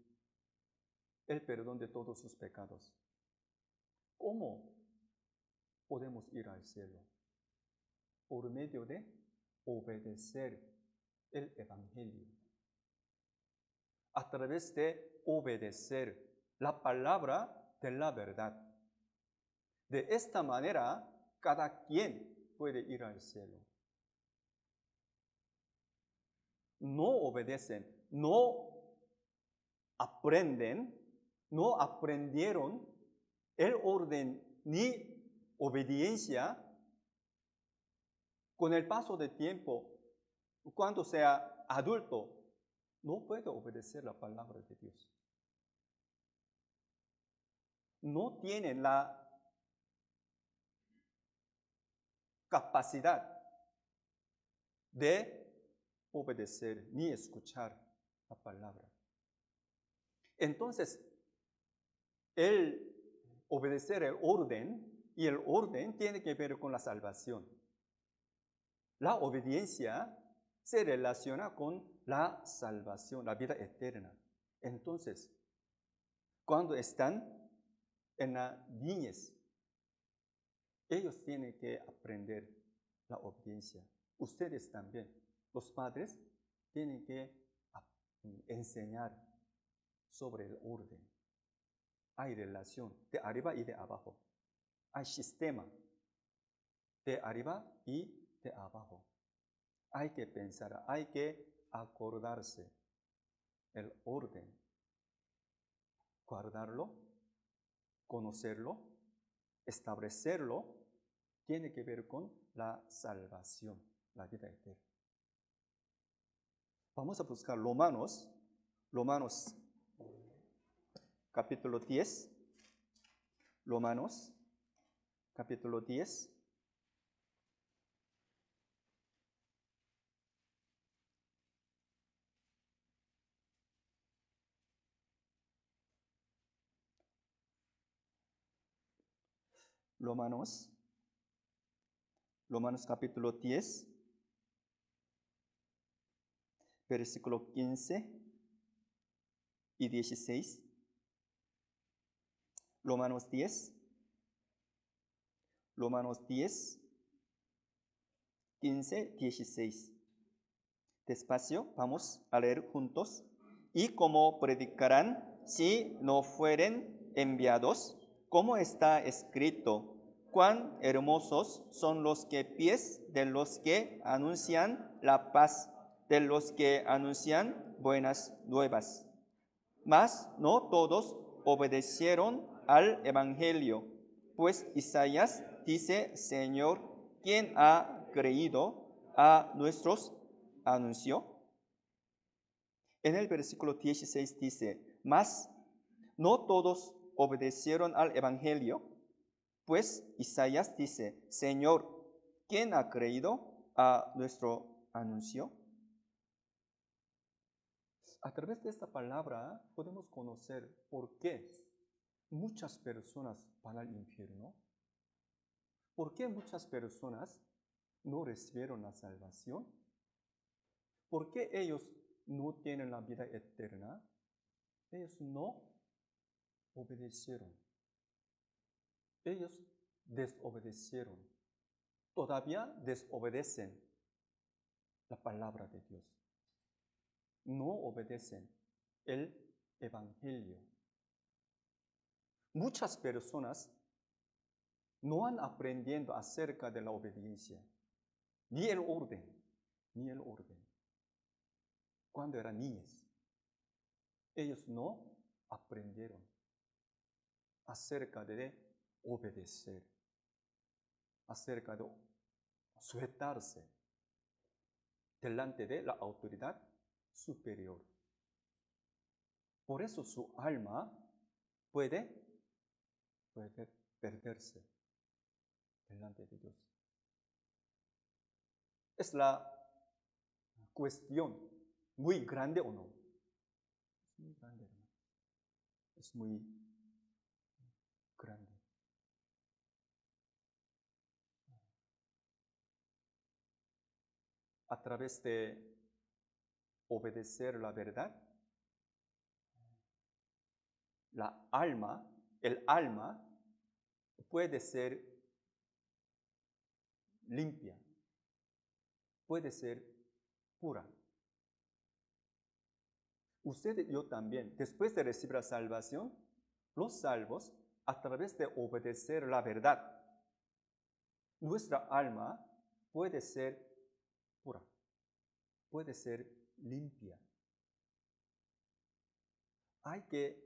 el perdón de todos sus pecados? ¿Cómo podemos ir al cielo? Por medio de obedecer el Evangelio. A través de obedecer la palabra de la verdad. De esta manera, cada quien puede ir al cielo. No obedecen, no aprenden, no aprendieron el orden ni obediencia. Con el paso del tiempo, cuando sea adulto, no puede obedecer la palabra de Dios. No tienen la capacidad de obedecer ni escuchar la palabra. Entonces, el obedecer el orden, y el orden tiene que ver con la salvación. La obediencia se relaciona con la salvación, la vida eterna. Entonces, cuando están en la niñez, ellos tienen que aprender la obediencia. Ustedes también, los padres, tienen que enseñar sobre el orden. Hay relación de arriba y de abajo. Hay sistema de arriba y de abajo. Hay que pensar, hay que acordarse el orden, guardarlo, conocerlo, establecerlo, tiene que ver con la salvación, la vida eterna. Vamos a buscar Romanos capítulo 10, Romanos capítulo 10. Romanos capítulo 10, versículo 15 y 16. Romanos 10, 15, 16. Despacio, vamos a leer juntos. Y como predicarán si no fueren enviados, como está escrito, cuán hermosos son los pies de los que anuncian la paz, de los que anuncian buenas nuevas. Mas no todos obedecieron al Evangelio, pues Isaías dice, Señor, ¿quién ha creído a nuestros anuncios? En el versículo 16 dice, mas no todos obedecieron al Evangelio, pues Isaías dice, Señor, ¿quién ha creído a nuestro anuncio? A través de esta palabra podemos conocer por qué muchas personas van al infierno. ¿Por qué muchas personas no recibieron la salvación? ¿Por qué ellos no tienen la vida eterna? Ellos no obedecieron. Ellos desobedecieron. Todavía desobedecen la palabra de Dios. No obedecen el Evangelio. Muchas personas no han aprendido acerca de la obediencia, ni el orden. Cuando eran niños, ellos no aprendieron acerca de obedecer, acerca de sujetarse delante de la autoridad superior. Por eso su alma puede perderse delante de Dios. Es la cuestión muy grande o no. Es muy grande, hermano. Es muy grande. a través de obedecer la verdad, el alma puede ser limpia, puede ser pura. Usted y yo también, después de recibir la salvación, los salvos, a través de obedecer la verdad, nuestra alma puede ser pura, puede ser limpia. Hay que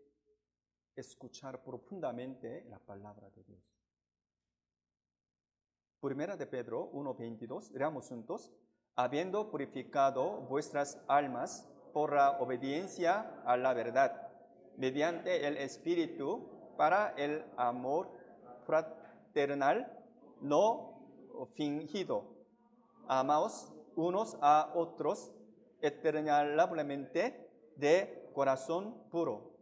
escuchar profundamente la palabra de Dios. Primera de Pedro 1:22, leamos juntos. Habiendo purificado vuestras almas por la obediencia a la verdad, mediante el Espíritu, para el amor fraternal no fingido. Amaos unos a otros eternamente de corazón puro.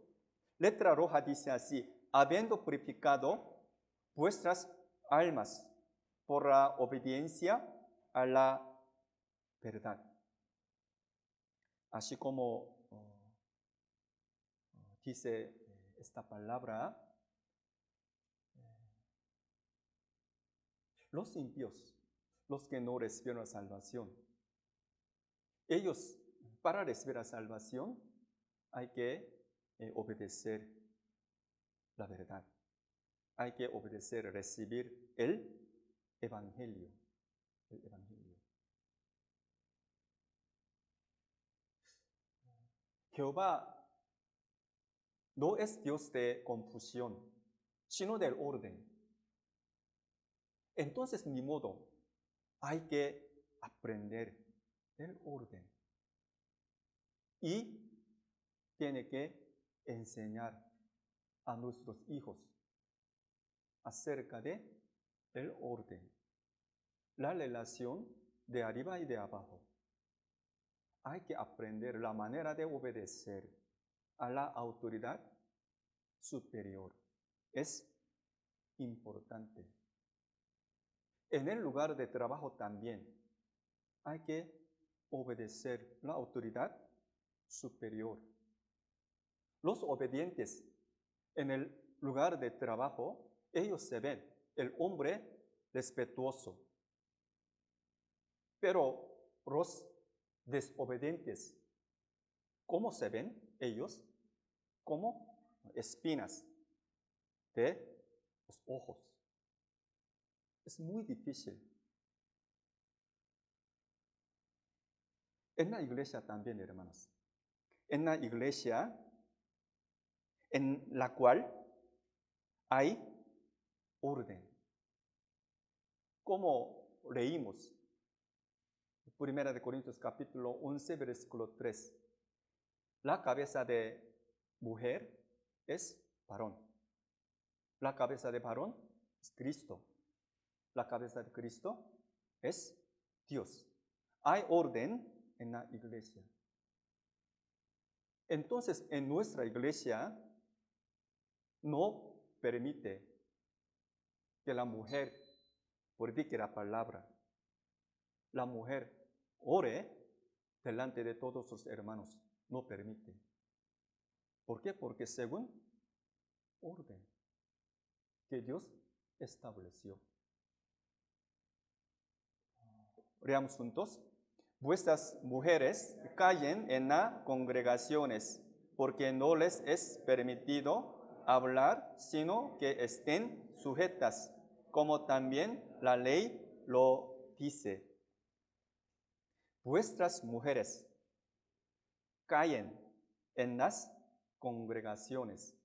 Letra roja dice así: habiendo purificado vuestras almas por la obediencia a la verdad. Así como dice esta palabra, los impíos, los que no recibieron la salvación, ellos, para recibir la salvación, hay que obedecer la verdad. Hay que obedecer, recibir el Evangelio. El Evangelio. Jehová no es Dios de confusión, sino del orden. Entonces, ni modo, hay que aprender el orden. Y tiene que enseñar a nuestros hijos acerca de el orden, la relación de arriba y de abajo. Hay que aprender la manera de obedecer a la autoridad superior. Es importante. En el lugar de trabajo también hay que obedecer la autoridad superior. Los obedientes en el lugar de trabajo, ellos se ven el hombre respetuoso. Pero los desobedientes, ¿cómo se ven ellos? Como espinas de los ojos. Es muy difícil. En la iglesia también, hermanos. En la iglesia en la cual hay orden. Como leímos, 1 Corintios capítulo 11, versículo 3. La cabeza de mujer es varón. La cabeza de varón es Cristo. La cabeza de Cristo es Dios. Hay orden en la iglesia. Entonces, en nuestra iglesia no permite que la mujer predique la palabra. La mujer ore delante de todos sus hermanos. No permite. ¿Por qué? Porque según orden que Dios estableció. Leamos juntos. Vuestras mujeres callen en las congregaciones, porque no les es permitido hablar, sino que estén sujetas, como también la ley lo dice. Vuestras mujeres callen en las congregaciones.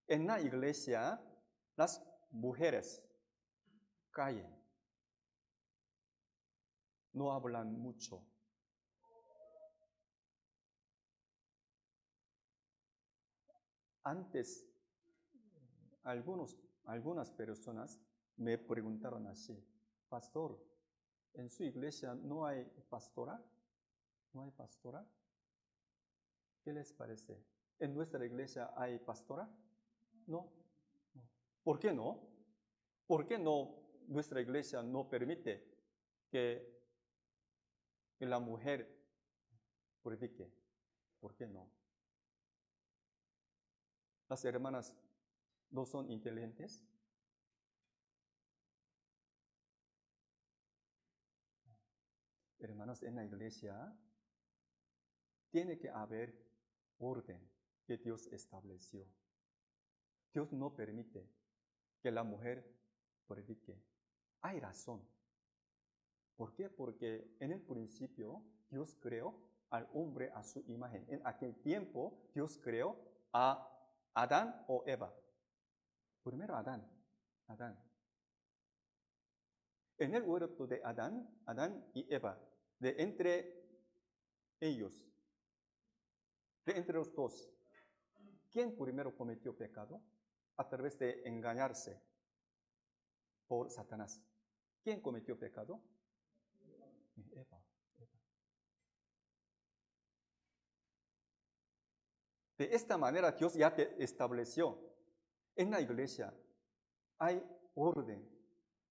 En la iglesia, las mujeres callen. No hablan mucho. Antes, algunas personas me preguntaron así: pastor, ¿en su iglesia no hay pastora? ¿No hay pastora? ¿Qué les parece? ¿En nuestra iglesia hay pastora? No. ¿Por qué no? ¿Por qué no nuestra iglesia no permite que que la mujer predique. ¿Por qué no? Las hermanas no son inteligentes. Hermanos, en la iglesia tiene que haber orden que Dios estableció. Dios no permite que la mujer predique. Hay razón. ¿Por qué? Porque en el principio Dios creó al hombre a su imagen. En aquel tiempo Dios creó a Adán o Eva. Primero Adán. En el huerto de Adán y Eva, de entre ellos, de entre los dos, ¿quién primero cometió pecado? A través de engañarse por Satanás. ¿Quién cometió pecado? Eva. De esta manera Dios ya te estableció. En la iglesia hay orden.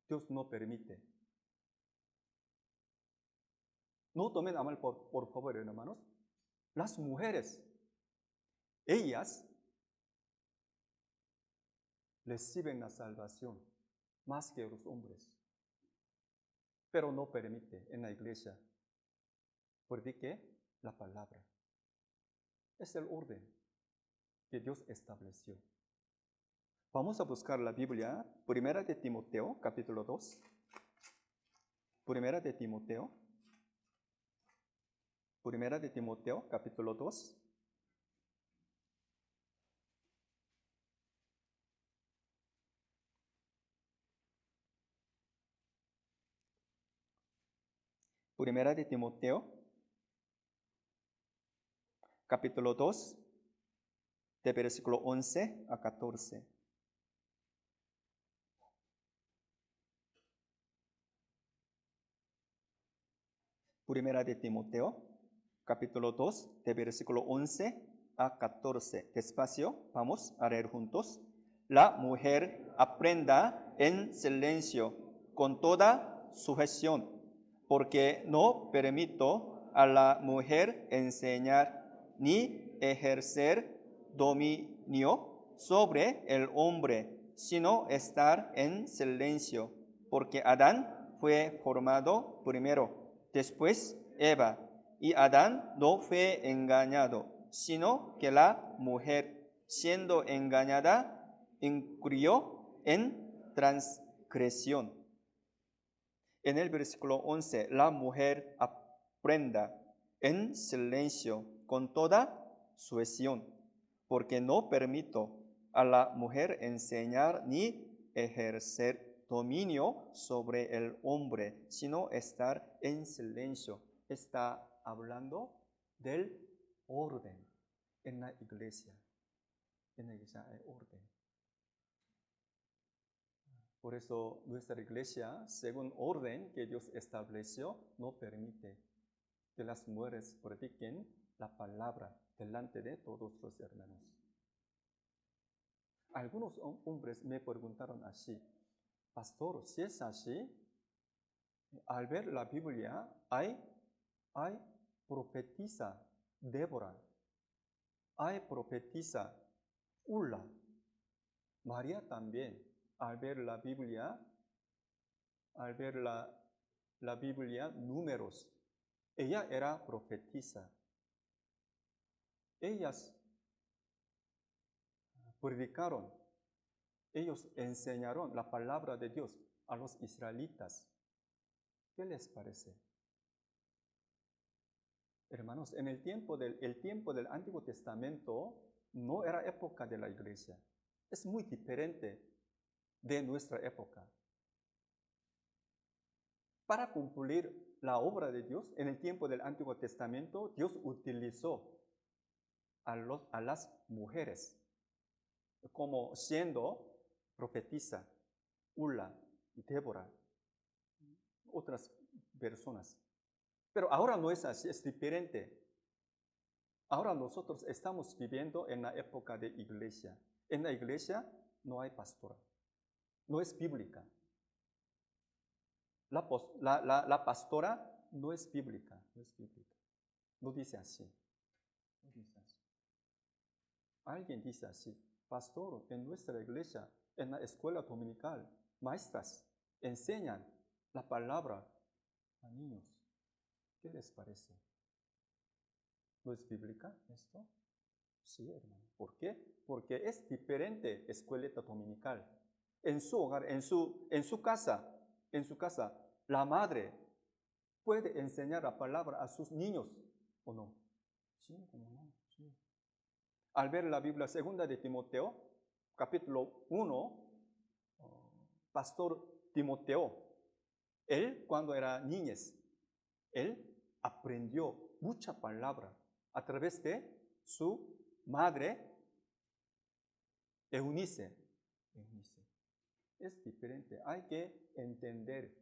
Dios no permite. No tomen a mal, por favor, hermanos. Las mujeres, ellas reciben la salvación más que los hombres. Pero no permite en la iglesia. Predique la palabra. Es el orden que Dios estableció. Vamos a buscar la Biblia, Primera de Timoteo, capítulo 2. Primera de Timoteo, capítulo 2. Primera de Timoteo, capítulo 2, de versículo 11 a 14. Primera de Timoteo, capítulo 2, de versículo 11 a 14. Despacio, vamos a leer juntos. La mujer aprenda en silencio, con toda sujeción, porque no permito a la mujer enseñar ni ejercer dominio sobre el hombre, sino estar en silencio, porque Adán fue formado primero, después Eva, y Adán no fue engañado, sino que la mujer, siendo engañada, incurrió en transgresión. En el versículo 11, la mujer aprenda en silencio con toda sujeción, porque no permito a la mujer enseñar ni ejercer dominio sobre el hombre, sino estar en silencio. Está hablando del orden en la iglesia. En la iglesia hay orden. Por eso nuestra iglesia, según orden que Dios estableció, no permite que las mujeres prediquen la palabra delante de todos los hermanos. Algunos hombres me preguntaron así: pastor, si es así, al ver la Biblia hay profetisa Débora, hay profetisa Ulla, María también. Al ver la Biblia, Números, ella era profetisa. Ellas predicaron, ellos enseñaron la palabra de Dios a los israelitas. ¿Qué les parece? Hermanos, en el tiempo del Antiguo Testamento no era época de la iglesia. Es muy diferente de nuestra época. Para cumplir la obra de Dios, en el tiempo del Antiguo Testamento, Dios utilizó a las mujeres como siendo profetisa, Ulla y Débora, otras personas. Pero ahora no es así, es diferente. Ahora nosotros estamos viviendo en la época de iglesia. En la iglesia no hay pastora, no es bíblica. La pastora no es bíblica, no es bíblica. No dice así. No dice así. Alguien dice así, pastor, en nuestra iglesia, en la escuela dominical, maestras enseñan la palabra a niños. ¿Qué les parece? ¿No es bíblica esto? Sí, hermano. ¿Por qué? Porque es diferente escuelita dominical. En su hogar, en su casa, la madre puede enseñar la palabra a sus niños, ¿o no? Sí, ¿cómo no? Sí. Al ver la Biblia segunda de Timoteo, capítulo 1, pastor Timoteo, él cuando era niñez, él aprendió mucha palabra a través de su madre Eunice. Es diferente, hay que entender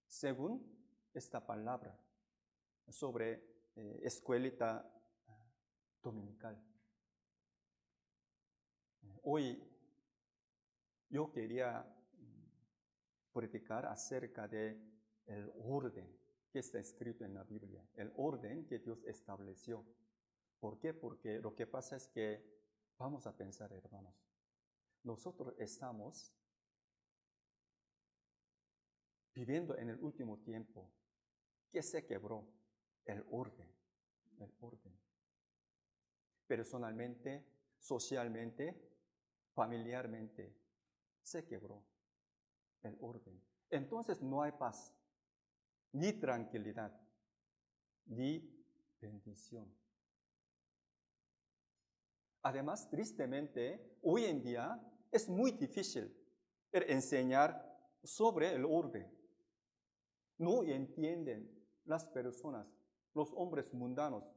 según esta palabra sobre escuelita dominical. Hoy yo quería predicar acerca de el orden que está escrito en la Biblia, el orden que Dios estableció. ¿Por qué? Porque lo que pasa es que, vamos a pensar, hermanos, nosotros estamos viviendo en el último tiempo que se quebró el orden. Personalmente, socialmente, familiarmente, se quebró el orden. Entonces no hay paz, ni tranquilidad, ni bendición. Además, tristemente, hoy en día es muy difícil enseñar sobre el orden. No entienden las personas, los hombres mundanos,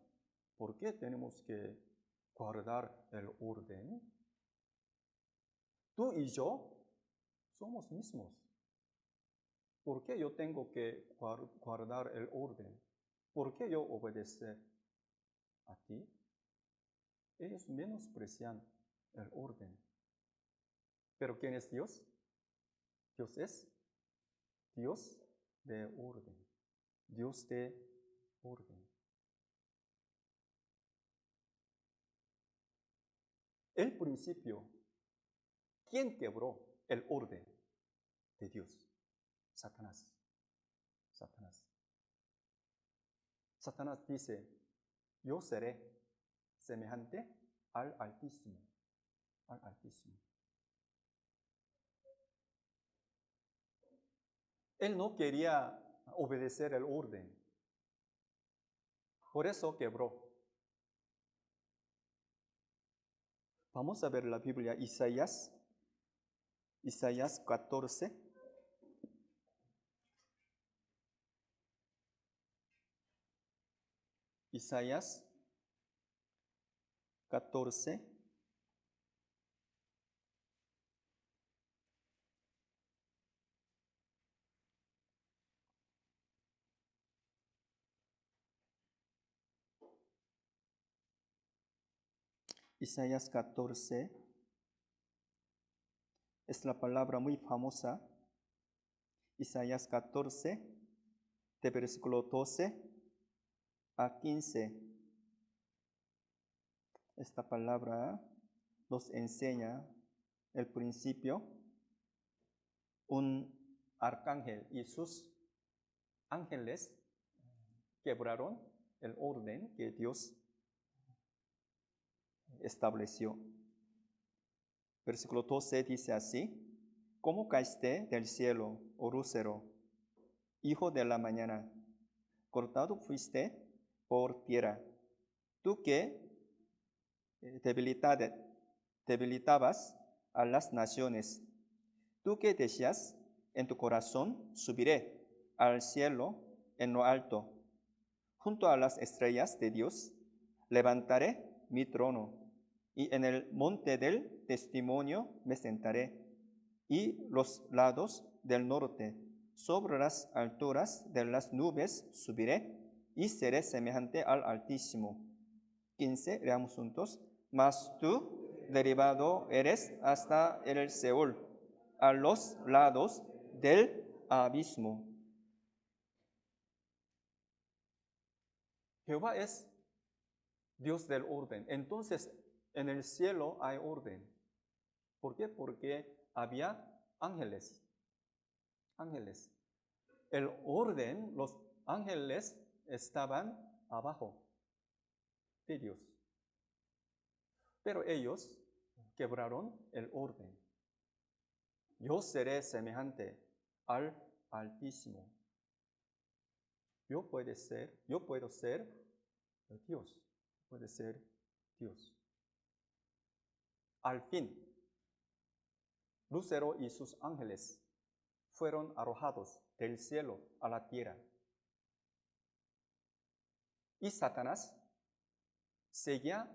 ¿por qué tenemos que guardar el orden? Tú y yo somos mismos. ¿Por qué yo tengo que guardar el orden? ¿Por qué yo obedecer a ti? Ellos menosprecian el orden. ¿Pero quién es Dios? Dios es Dios de orden. Dios de orden. El principio, ¿quién quebró el orden de Dios? Satanás. Satanás dice, yo seré semejante al Altísimo. Él no quería obedecer el orden. Por eso quebró. Vamos a ver la Biblia, Isaías 14. Isaías 14. Isaías 14 es la palabra muy famosa. Isaías 14, de versículo 12 a 15. Esta palabra nos enseña el principio. Un arcángel y sus ángeles quebraron el orden que Dios estableció. Versículo 12 dice así: ¿Cómo caíste del cielo, oh lucero, hijo de la mañana? Cortado fuiste por tierra, tú que debilitabas a las naciones, tú que decías en tu corazón, subiré al cielo en lo alto, junto a las estrellas de Dios, levantaré mi trono, y en el monte del testimonio me sentaré, y los lados del norte, sobre las alturas de las nubes subiré, y seré semejante al Altísimo. 15, leamos juntos. Mas tú derribado eres hasta el Seol, a los lados del abismo. Jehová es Dios del orden. Entonces, en el cielo hay orden. ¿Por qué? Porque había ángeles. Ángeles. El orden, los ángeles estaban abajo de Dios. Pero ellos quebraron el orden. Yo seré semejante al Altísimo. Yo puedo ser Dios. Puede ser Dios. Al fin, Lucero y sus ángeles fueron arrojados del cielo a la tierra. Y Satanás seguía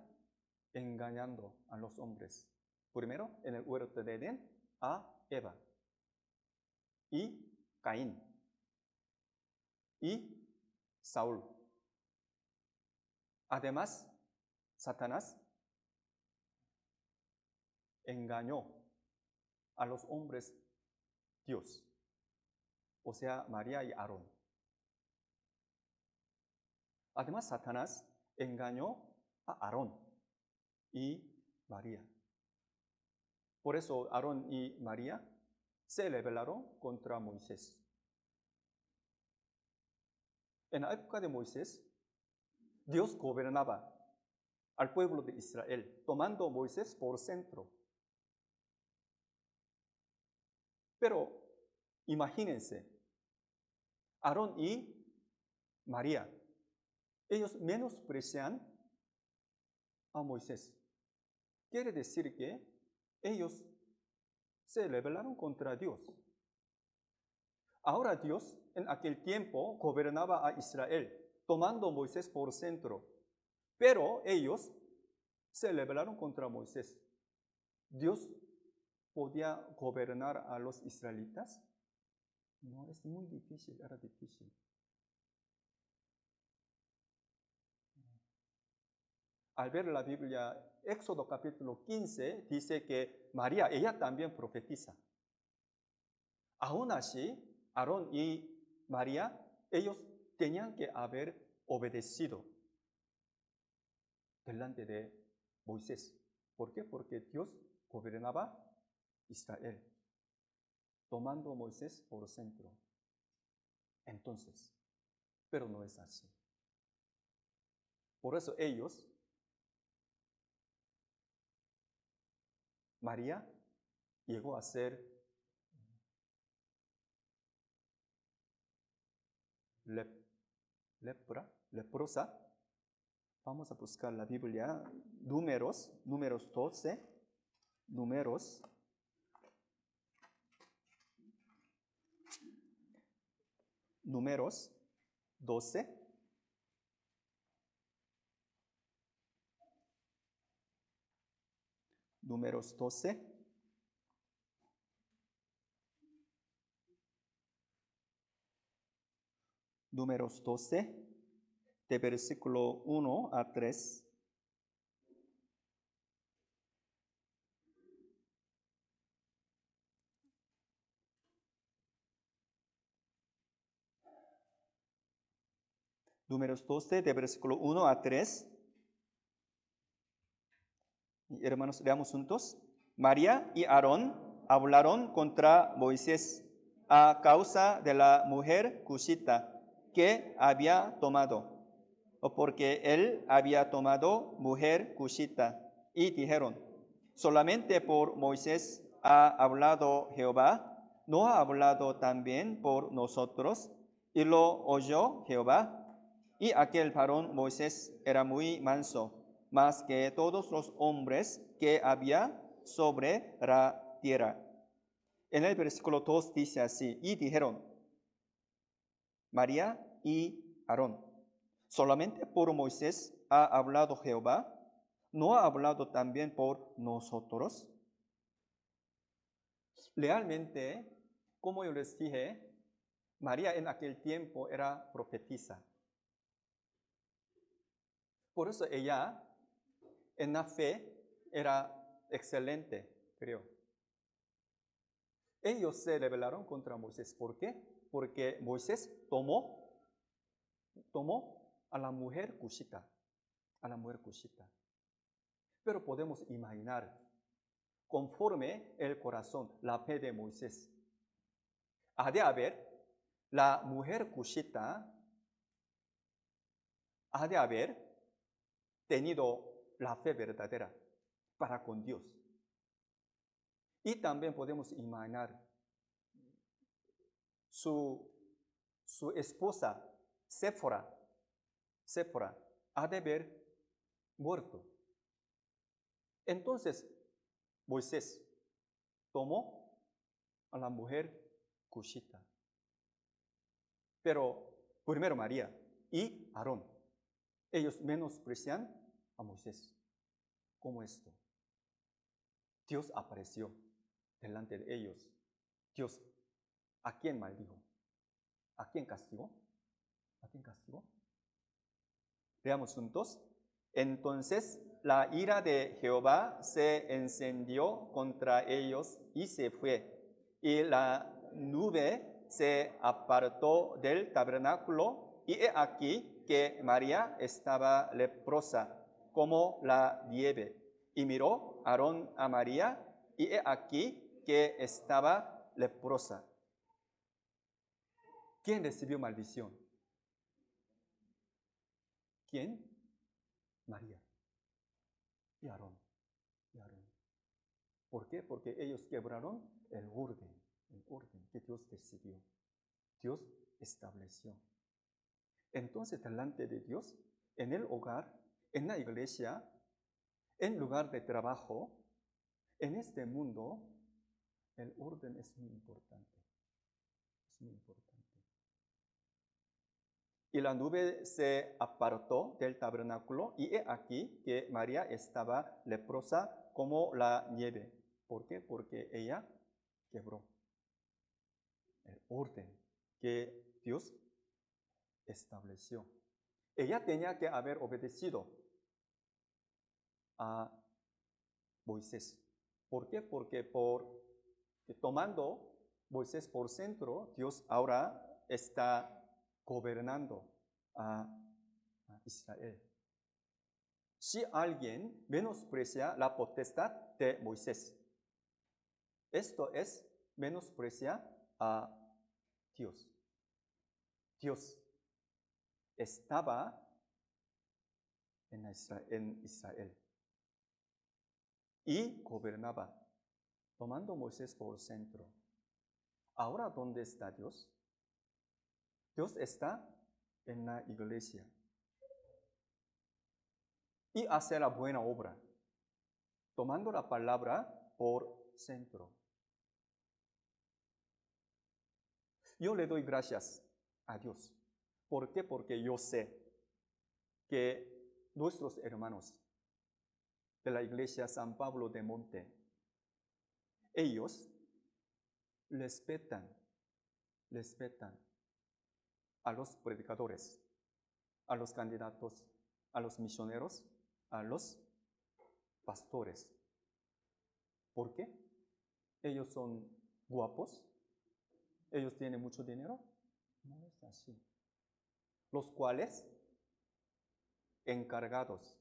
engañando a los hombres. Primero, en el huerto de Edén, a Eva y Caín y Saúl. Además, Satanás engañó a los hombres Dios, o sea, María y Aarón. Además, Satanás engañó a Aarón y María. Por eso Aarón y María se rebelaron contra Moisés. En la época de Moisés, Dios gobernaba al pueblo de Israel, tomando a Moisés por centro. Pero imagínense, Aarón y María, ellos menosprecian a Moisés. Quiere decir que ellos se rebelaron contra Dios. Ahora Dios en aquel tiempo gobernaba a Israel, tomando a Moisés por centro. Pero ellos se rebelaron contra Moisés. ¿Dios podía gobernar a los israelitas? No, es muy difícil, era difícil. Al ver la Biblia, Éxodo capítulo 15 dice que María, ella también profetiza. Aún así, Aarón y María, ellos tenían que haber obedecido delante de Moisés. ¿Por qué? Porque Dios gobernaba Israel, tomando a Moisés por centro. Entonces, pero no es así. Por eso ellos, María llegó a ser leprosa. Vamos a buscar la Biblia, números 12, números 12. Números 12. Números 12, de versículo 1 a 3. Números 12, de versículo 1 a 3. Hermanos, leamos juntos. María y Aarón hablaron contra Moisés a causa de la mujer cushita que había tomado, o porque él había tomado mujer cushita, y dijeron: solamente por Moisés ha hablado Jehová, ¿no ha hablado también por nosotros? Y lo oyó Jehová. Y aquel varón Moisés era muy manso, más que todos los hombres que había sobre la tierra. En el versículo 2 dice así: y dijeron María y Aarón: solamente por Moisés ha hablado Jehová, ¿no ha hablado también por nosotros? Realmente, como yo les dije, María en aquel tiempo era profetisa. Por eso ella en la fe era excelente, creo. Ellos se rebelaron contra Moisés. ¿Por qué? Porque Moisés tomó a la mujer cushita, a la mujer cushita. Pero podemos imaginar, conforme el corazón, la fe de Moisés, ha de haber la mujer cushita, ha de haber tenido la fe verdadera para con Dios. Y también podemos imaginar su esposa, Séfora, ha de haber muerto. Entonces, Moisés tomó a la mujer cushita. Pero primero María y Aarón, ellos menosprecian a Moisés. ¿Cómo esto? Dios apareció delante de ellos. Dios, ¿a quién maldijo? ¿A quién castigó? ¿A quién castigó? Veamos juntos. Entonces la ira de Jehová se encendió contra ellos y se fue. Y la nube se apartó del tabernáculo y he aquí que María estaba leprosa como la nieve. Y miró Aarón a María y he aquí que estaba leprosa. ¿Quién recibió maldición? ¿Quién? María y Aarón. ¿Por qué? Porque ellos quebraron el orden que Dios decidió. Dios estableció. Entonces, delante de Dios, en el hogar, en la iglesia, en lugar de trabajo, en este mundo, el orden es muy importante. Es muy importante. Y la nube se apartó del tabernáculo y he aquí que María estaba leprosa como la nieve. ¿Por qué? Porque ella quebró el orden que Dios estableció. Ella tenía que haber obedecido a Moisés. ¿Por qué? Porque tomando Moisés por centro, Dios ahora está gobernando a Israel. Si alguien menosprecia la potestad de Moisés, esto es menosprecia a Dios. Dios estaba en Israel y gobernaba, tomando Moisés por centro. Ahora, ¿dónde está Dios? Dios está en la iglesia y hace la buena obra, tomando la palabra por centro. Yo le doy gracias a Dios. ¿Por qué? Porque yo sé que nuestros hermanos de la iglesia San Pablo de Monte, ellos respetan a los predicadores, a los candidatos, a los misioneros, a los pastores. ¿Por qué? Ellos son guapos, ellos tienen mucho dinero. No es así. Los cuales encargados,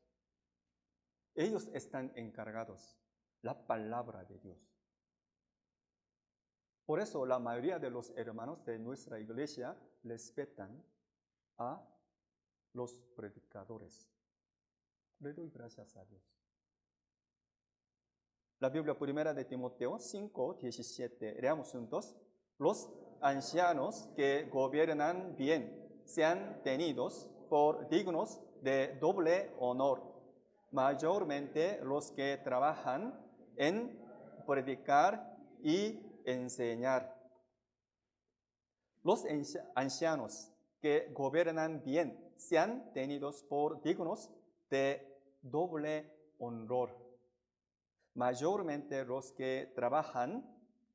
ellos están encargados la palabra de Dios. Por eso la mayoría de los hermanos de nuestra iglesia respetan a los predicadores. Le doy gracias a Dios. La Biblia primera de Timoteo 5:17. Leamos juntos. Los ancianos que gobiernan bien sean tenidos por dignos de doble honor, mayormente los que trabajan en predicar y enseñar. Los ancianos que gobiernan bien sean tenidos por dignos de doble honor, mayormente los que trabajan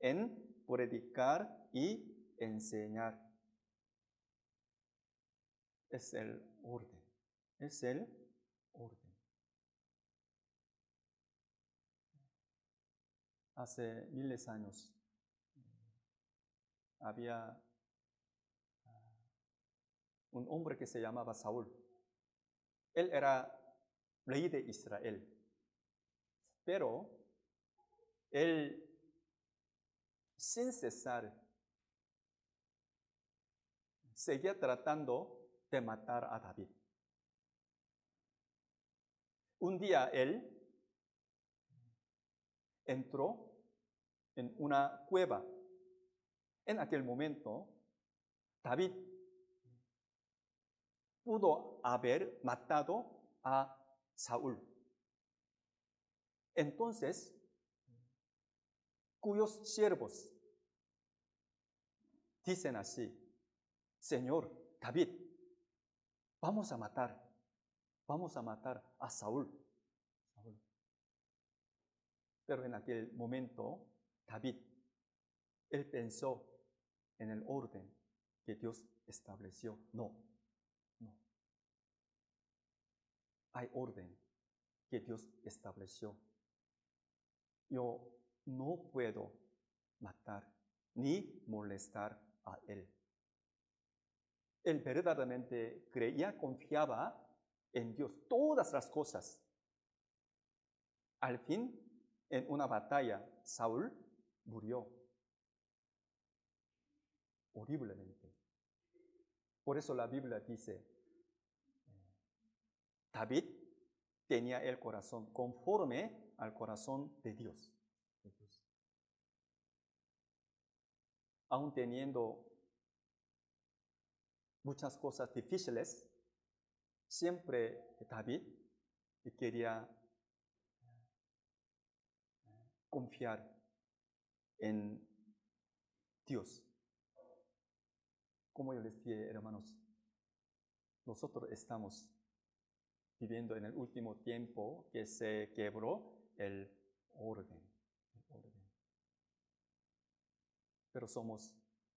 en predicar y enseñar. Es el orden. Es el orden. Hace miles de años había un hombre que se llamaba Saúl. Él era rey de Israel, pero él sin cesar seguía tratando de matar a David. Un día él entró en una cueva. En aquel momento, David pudo haber matado a Saúl. Entonces, cuyos siervos dicen así: Señor David, vamos a matar a Saúl. Pero en aquel momento, David, él pensó en el orden que Dios estableció. No. Hay orden que Dios estableció. Yo no puedo matar ni molestar a él. Él verdaderamente creía, confiaba en Dios, todas las cosas. Al fin, en una batalla, Saúl murió horriblemente. Por eso la Biblia dice, David tenía el corazón conforme al corazón de Dios. Aún teniendo muchas cosas difíciles, siempre David quería confiar en Dios. Como yo les dije, hermanos, nosotros estamos viviendo en el último tiempo que se quebró el orden. Pero somos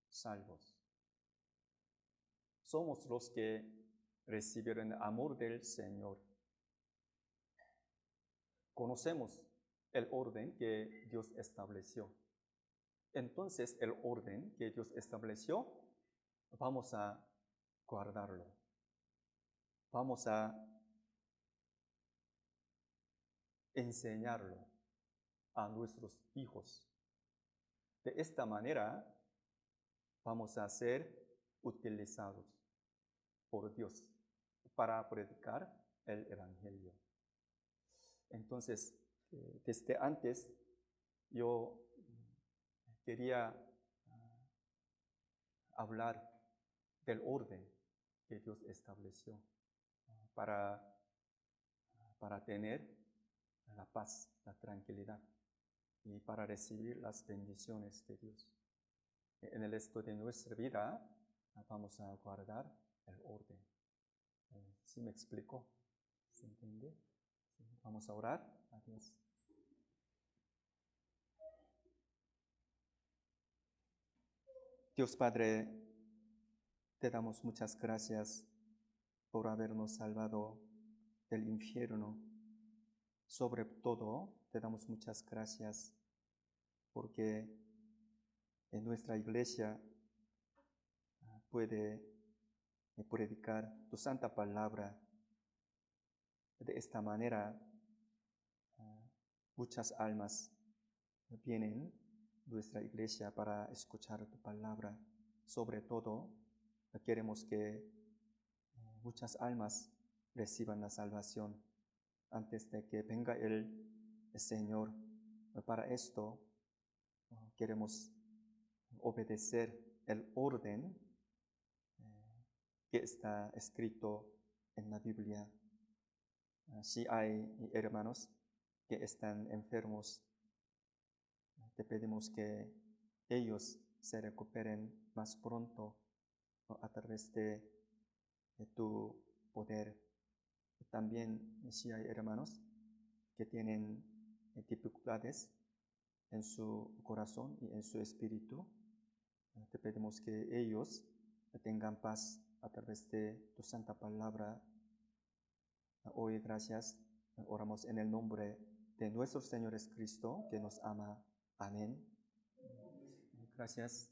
salvos. Somos los que recibieron el amor del Señor. Conocemos el orden que Dios estableció. Entonces, el orden que Dios estableció, vamos a guardarlo. Vamos a enseñarlo a nuestros hijos. De esta manera, vamos a ser utilizados por Dios para predicar el Evangelio. Entonces, desde antes, yo quería hablar del orden que Dios estableció para tener la paz, la tranquilidad y para recibir las bendiciones de Dios. En el resto de nuestra vida vamos a guardar el orden. ¿Sí me explico? ¿Se entiende? ¿Sí? Vamos a orar a Dios. Dios Padre, te damos muchas gracias por habernos salvado del infierno. Sobre todo, te damos muchas gracias porque en nuestra iglesia puede predicar tu santa palabra. De esta manera, muchas almas vienen a nuestra iglesia para escuchar tu palabra. Sobre todo, queremos que muchas almas reciban la salvación antes de que venga el Señor. Para esto, queremos obedecer el orden que está escrito en la Biblia. Si hay hermanos que están enfermos, te pedimos que ellos se recuperen más pronto a través de tu poder. También si hay hermanos que tienen dificultades en su corazón y en su espíritu, te pedimos que ellos tengan paz a través de tu santa palabra. Hoy, gracias, oramos en el nombre de nuestro Señor Jesucristo, que nos ama. Amén. Gracias.